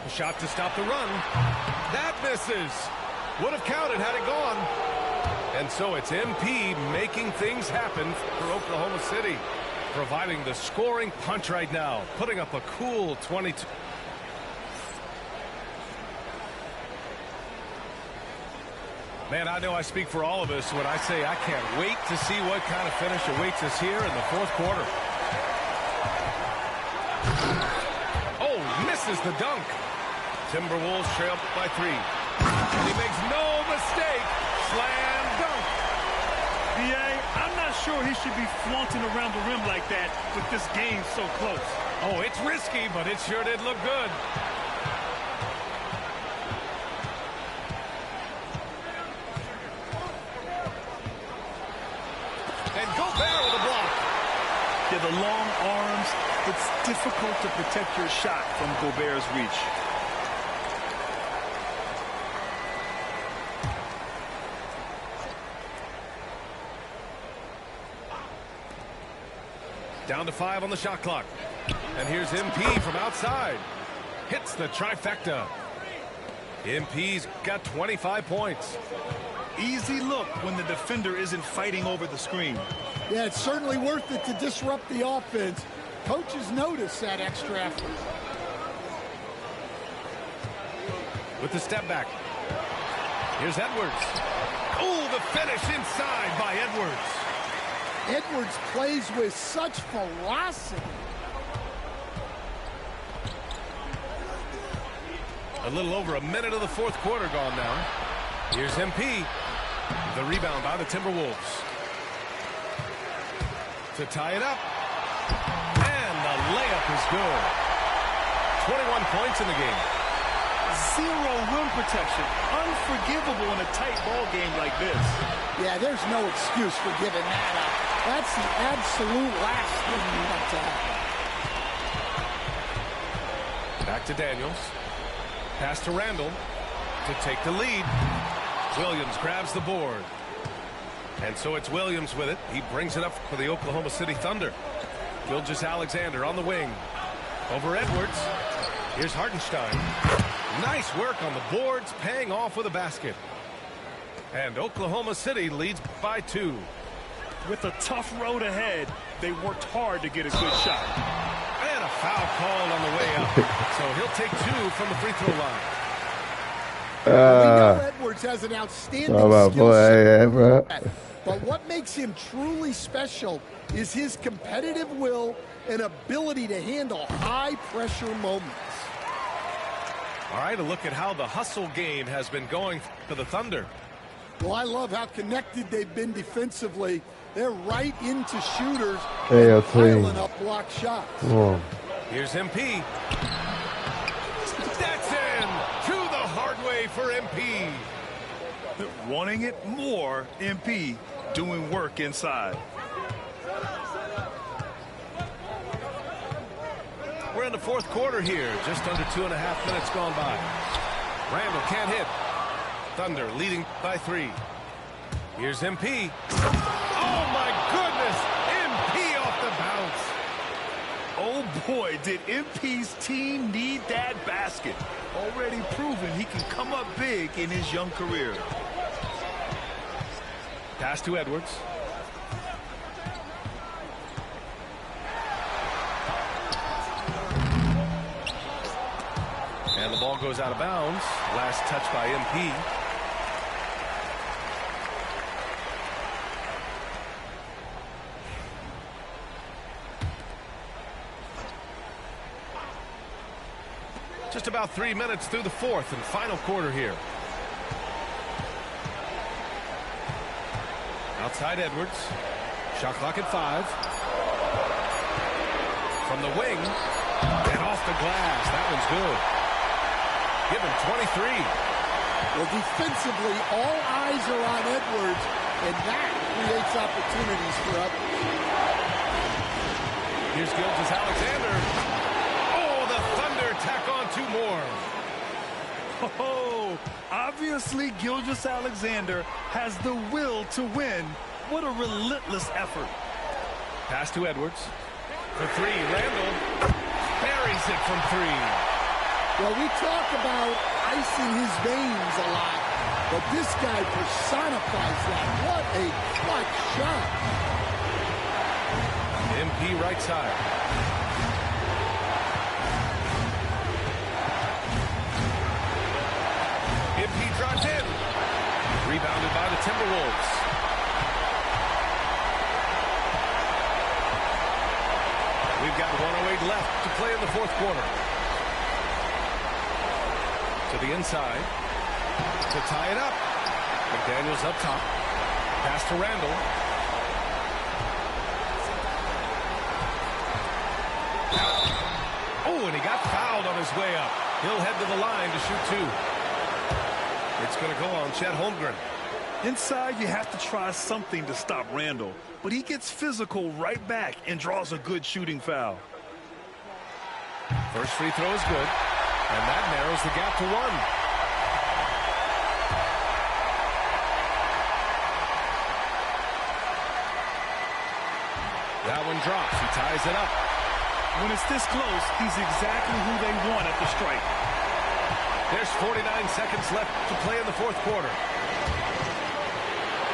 A shot to stop the run. That misses. Would have counted had it gone. And so it's MP making things happen for Oklahoma City. Providing the scoring punch right now. Putting up a cool 22. Man, I know I speak for all of us when I say I can't wait to see what kind of finish awaits us here in the fourth quarter. Oh, misses the dunk. Timberwolves trail by 3. And he makes no mistake. Slam dunk. B.A., I'm not sure he should be flaunting around the rim like that with this game so close. Oh, it's risky, but it sure did look good. Yeah, the long arms, it's difficult to protect your shot from Gobert's reach. Down to 5 on the shot clock. And here's MP from outside. Hits the trifecta. MP's got 25 points. Easy look when the defender isn't fighting over the screen. Yeah, it's certainly worth it to disrupt the offense. Coaches notice that extra effort. With the step back. Here's Edwards. Oh, the finish inside by Edwards. Edwards plays with such velocity. A little over a minute of the fourth quarter gone now. Here's MP. The rebound by the Timberwolves. To tie it up. And the layup is good. 21 points in the game. Zero rim protection. Unforgivable in a tight ball game like this. Yeah, there's no excuse for giving that up. That's the absolute last thing you want to happen. Back to Daniels. Pass to Randall to take the lead. Williams grabs the board. And so it's Williams with it. He brings it up for the Oklahoma City Thunder. Gilgeous-Alexander on the wing. Over Edwards. Here's Hartenstein. Nice work on the boards, paying off with a basket. And Oklahoma City leads by 2. With a tough road ahead, they worked hard to get a good shot. And a foul called on the way up. So he'll take 2 from the free throw line. We know Edwards has an outstanding skill set, but what makes him truly special is his competitive will and ability to handle high-pressure moments. All right, a look at how the hustle game has been going for the Thunder. Well, I love how connected they've been defensively. They're right into shooters and piling up block shots. Oh. Here's MP. That's in to the hard way for MP. Wanting it more, MP doing work inside. We're in the fourth quarter here. Just under 2.5 minutes gone by. Randall can't hit. Thunder leading by 3. Here's MP. Oh, my goodness. MP off the bounce. Oh, boy, did MP's team need that basket. Already proven he can come up big in his young career. Pass to Edwards. And the ball goes out of bounds. Last touch by MP. Just about 3 minutes through the fourth and final quarter here. Outside Edwards. Shot clock at 5. From the wing. And off the glass. That one's good. Give him 23. Well, defensively, all eyes are on Edwards, and that creates opportunities for others. Here's Gilgeous-Alexander. Oh, the Thunder tack on 2 more. Oh, obviously Gilgeous-Alexander has the will to win. What a relentless effort. Pass to Edwards. For 3, Randall buries it from 3. Well, we talk about icing his veins a lot, but this guy personifies that. What a clutch shot. MP right side. MP drops in. Rebounded by the Timberwolves. We've got 1:08 left to play in the fourth quarter. To the inside. To tie it up. McDaniels up top. Pass to Randall. Oh, and he got fouled on his way up. He'll head to the line to shoot 2. It's going to go on Chet Holmgren. Inside, you have to try something to stop Randall, but he gets physical right back and draws a good shooting foul. First free throw is good, and that narrows the gap to 1. That one drops. He ties it up. When it's this close, he's exactly who they want at the stripe. There's 49 seconds left to play in the fourth quarter.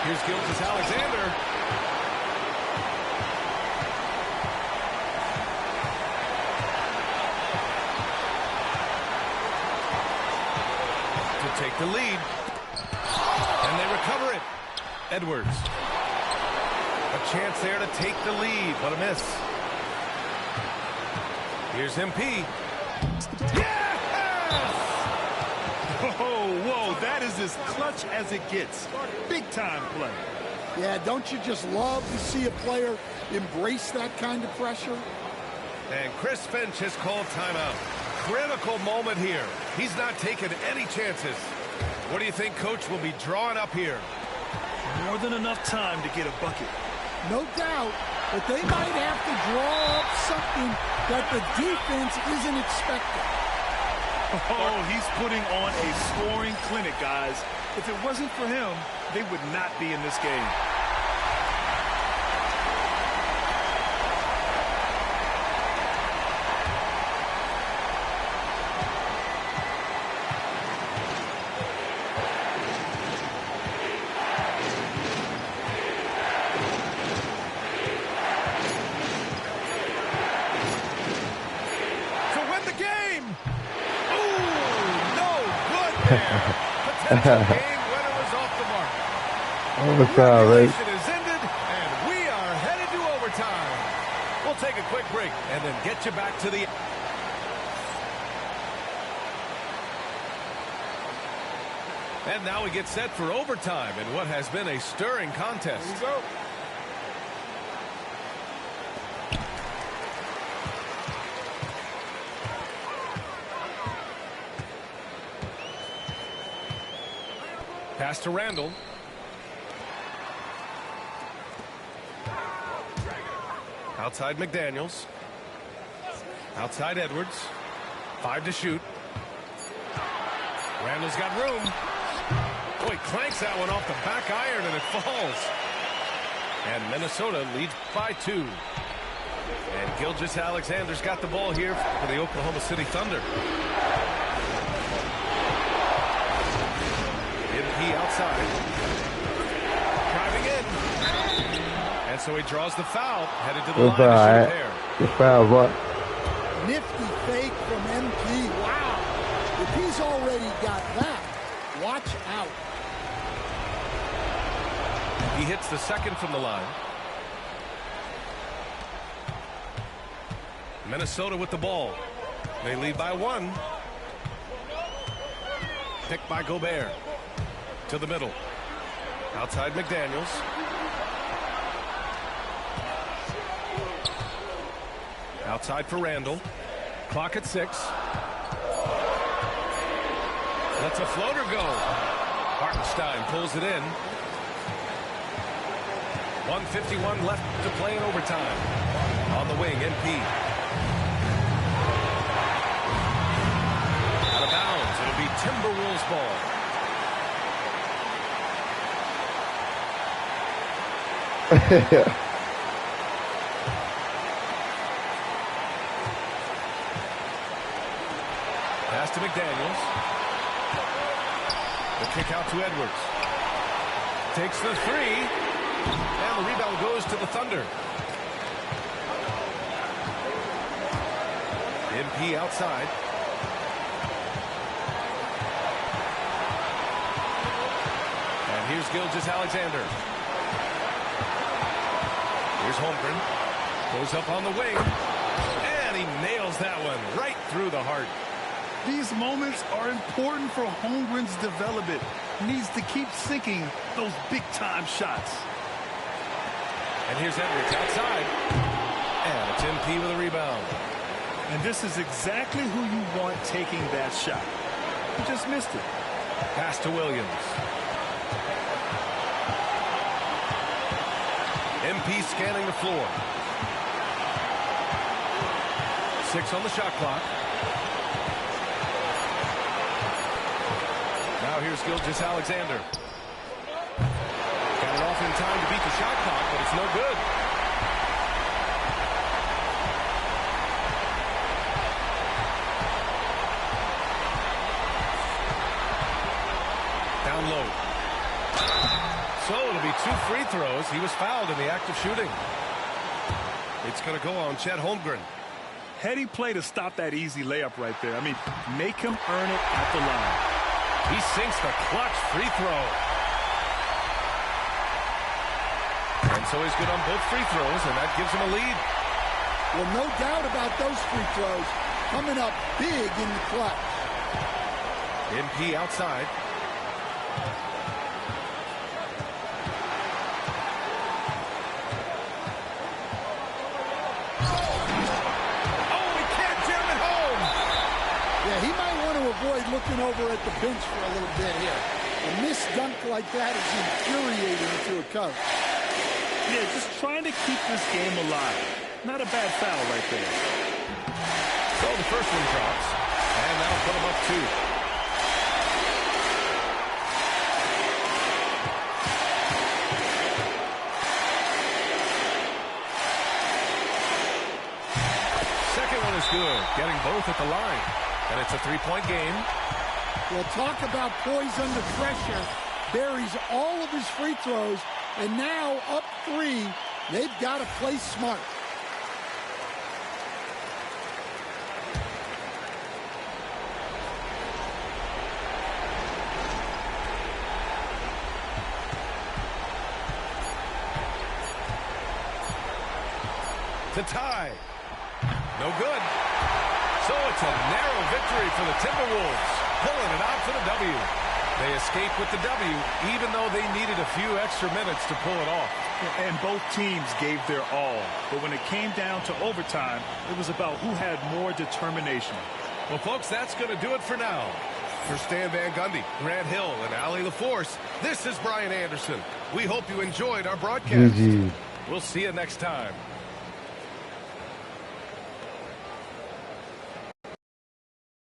Here's Gilgeous-Alexander. To take the lead. And they recover it. Edwards. A chance there to take the lead, but a miss. Here's MP. Oh, whoa, that is as clutch as it gets. Big-time play. Yeah, don't you just love to see a player embrace that kind of pressure? And Chris Finch has called timeout. Critical moment here. He's not taking any chances. What do you think Coach will be drawing up here? More than enough time to get a bucket. No doubt, but they might have to draw up something that the defense isn't expecting. Oh, he's putting on a scoring clinic, guys. If it wasn't for him, they would not be in this game. Potential game winner was off the mark. Overtime, right? Regulation is ended, and we are headed to overtime. We'll take a quick break and then get you back to the... And now we get set for overtime in what has been a stirring contest. Here we go. Pass to Randall. Outside McDaniels. Outside Edwards. 5 to shoot. Randall's got room. Oh, he clanks that one off the back iron and it falls. And Minnesota leads by 2. And Gilgeous-Alexander's got the ball here for the Oklahoma City Thunder. MP outside. Driving in. so he draws the foul, headed to the line to shoot a pair. Good foul, what? Nifty fake from MP. Wow. If he's already got that, watch out. He hits the second from the line. Minnesota with the ball. They lead by 1. Picked by Gobert. To the middle. Outside McDaniels. Outside for Randall. Clock at 6. Lets a floater go. Hartenstein pulls it in. 1:51 left to play in overtime. On the wing, MP. Out of bounds. It'll be Timberwolves ball. Pass to McDaniels. The kick out to Edwards. Takes the 3. And the rebound goes to the Thunder. MP outside. And here's Gilgeous-Alexander. Here's Holmgren. Goes up on the wing. And he nails that one right through the heart. These moments are important for Holmgren's development. He needs to keep sinking those big-time shots. And here's Edwards outside. And it's MP with a rebound. And this is exactly who you want taking that shot. He just missed it. Pass to Williams. MP scanning the floor. 6 on the shot clock. Now here's Gilgeous-Alexander. Got it off in time to beat the shot clock, but it's no good. Down low. So it'll be 2 free throws. He was fouled in the act of shooting. It's going to go on Chet Holmgren. Heady play to stop that easy layup right there. I mean, make him earn it at the line. He sinks the clutch free throw. And so he's good on both free throws, and that gives him a lead. Well, no doubt about those free throws coming up big in the clutch. MP outside. Avoid looking over at the bench for a little bit here. A missed dunk like that is infuriating to a coach. Yeah, just trying to keep this game alive. Not a bad foul right there. So the first one drops, and that'll put him up 2. Second one is good, getting both at the line. And it's a 3-point game. Well, talk about poise under pressure. Buries all of his free throws, and now up 3. They've got to play smart. To tie. No good. So it's a narrow victory for the Timberwolves, pulling it out for the W. They escape with the W, even though they needed a few extra minutes to pull it off. And both teams gave their all. But when it came down to overtime, it was about who had more determination. Well, folks, that's going to do it for now. For Stan Van Gundy, Grant Hill, and Allie LaForce, this is Brian Anderson. We hope you enjoyed our broadcast. We'll see you next time.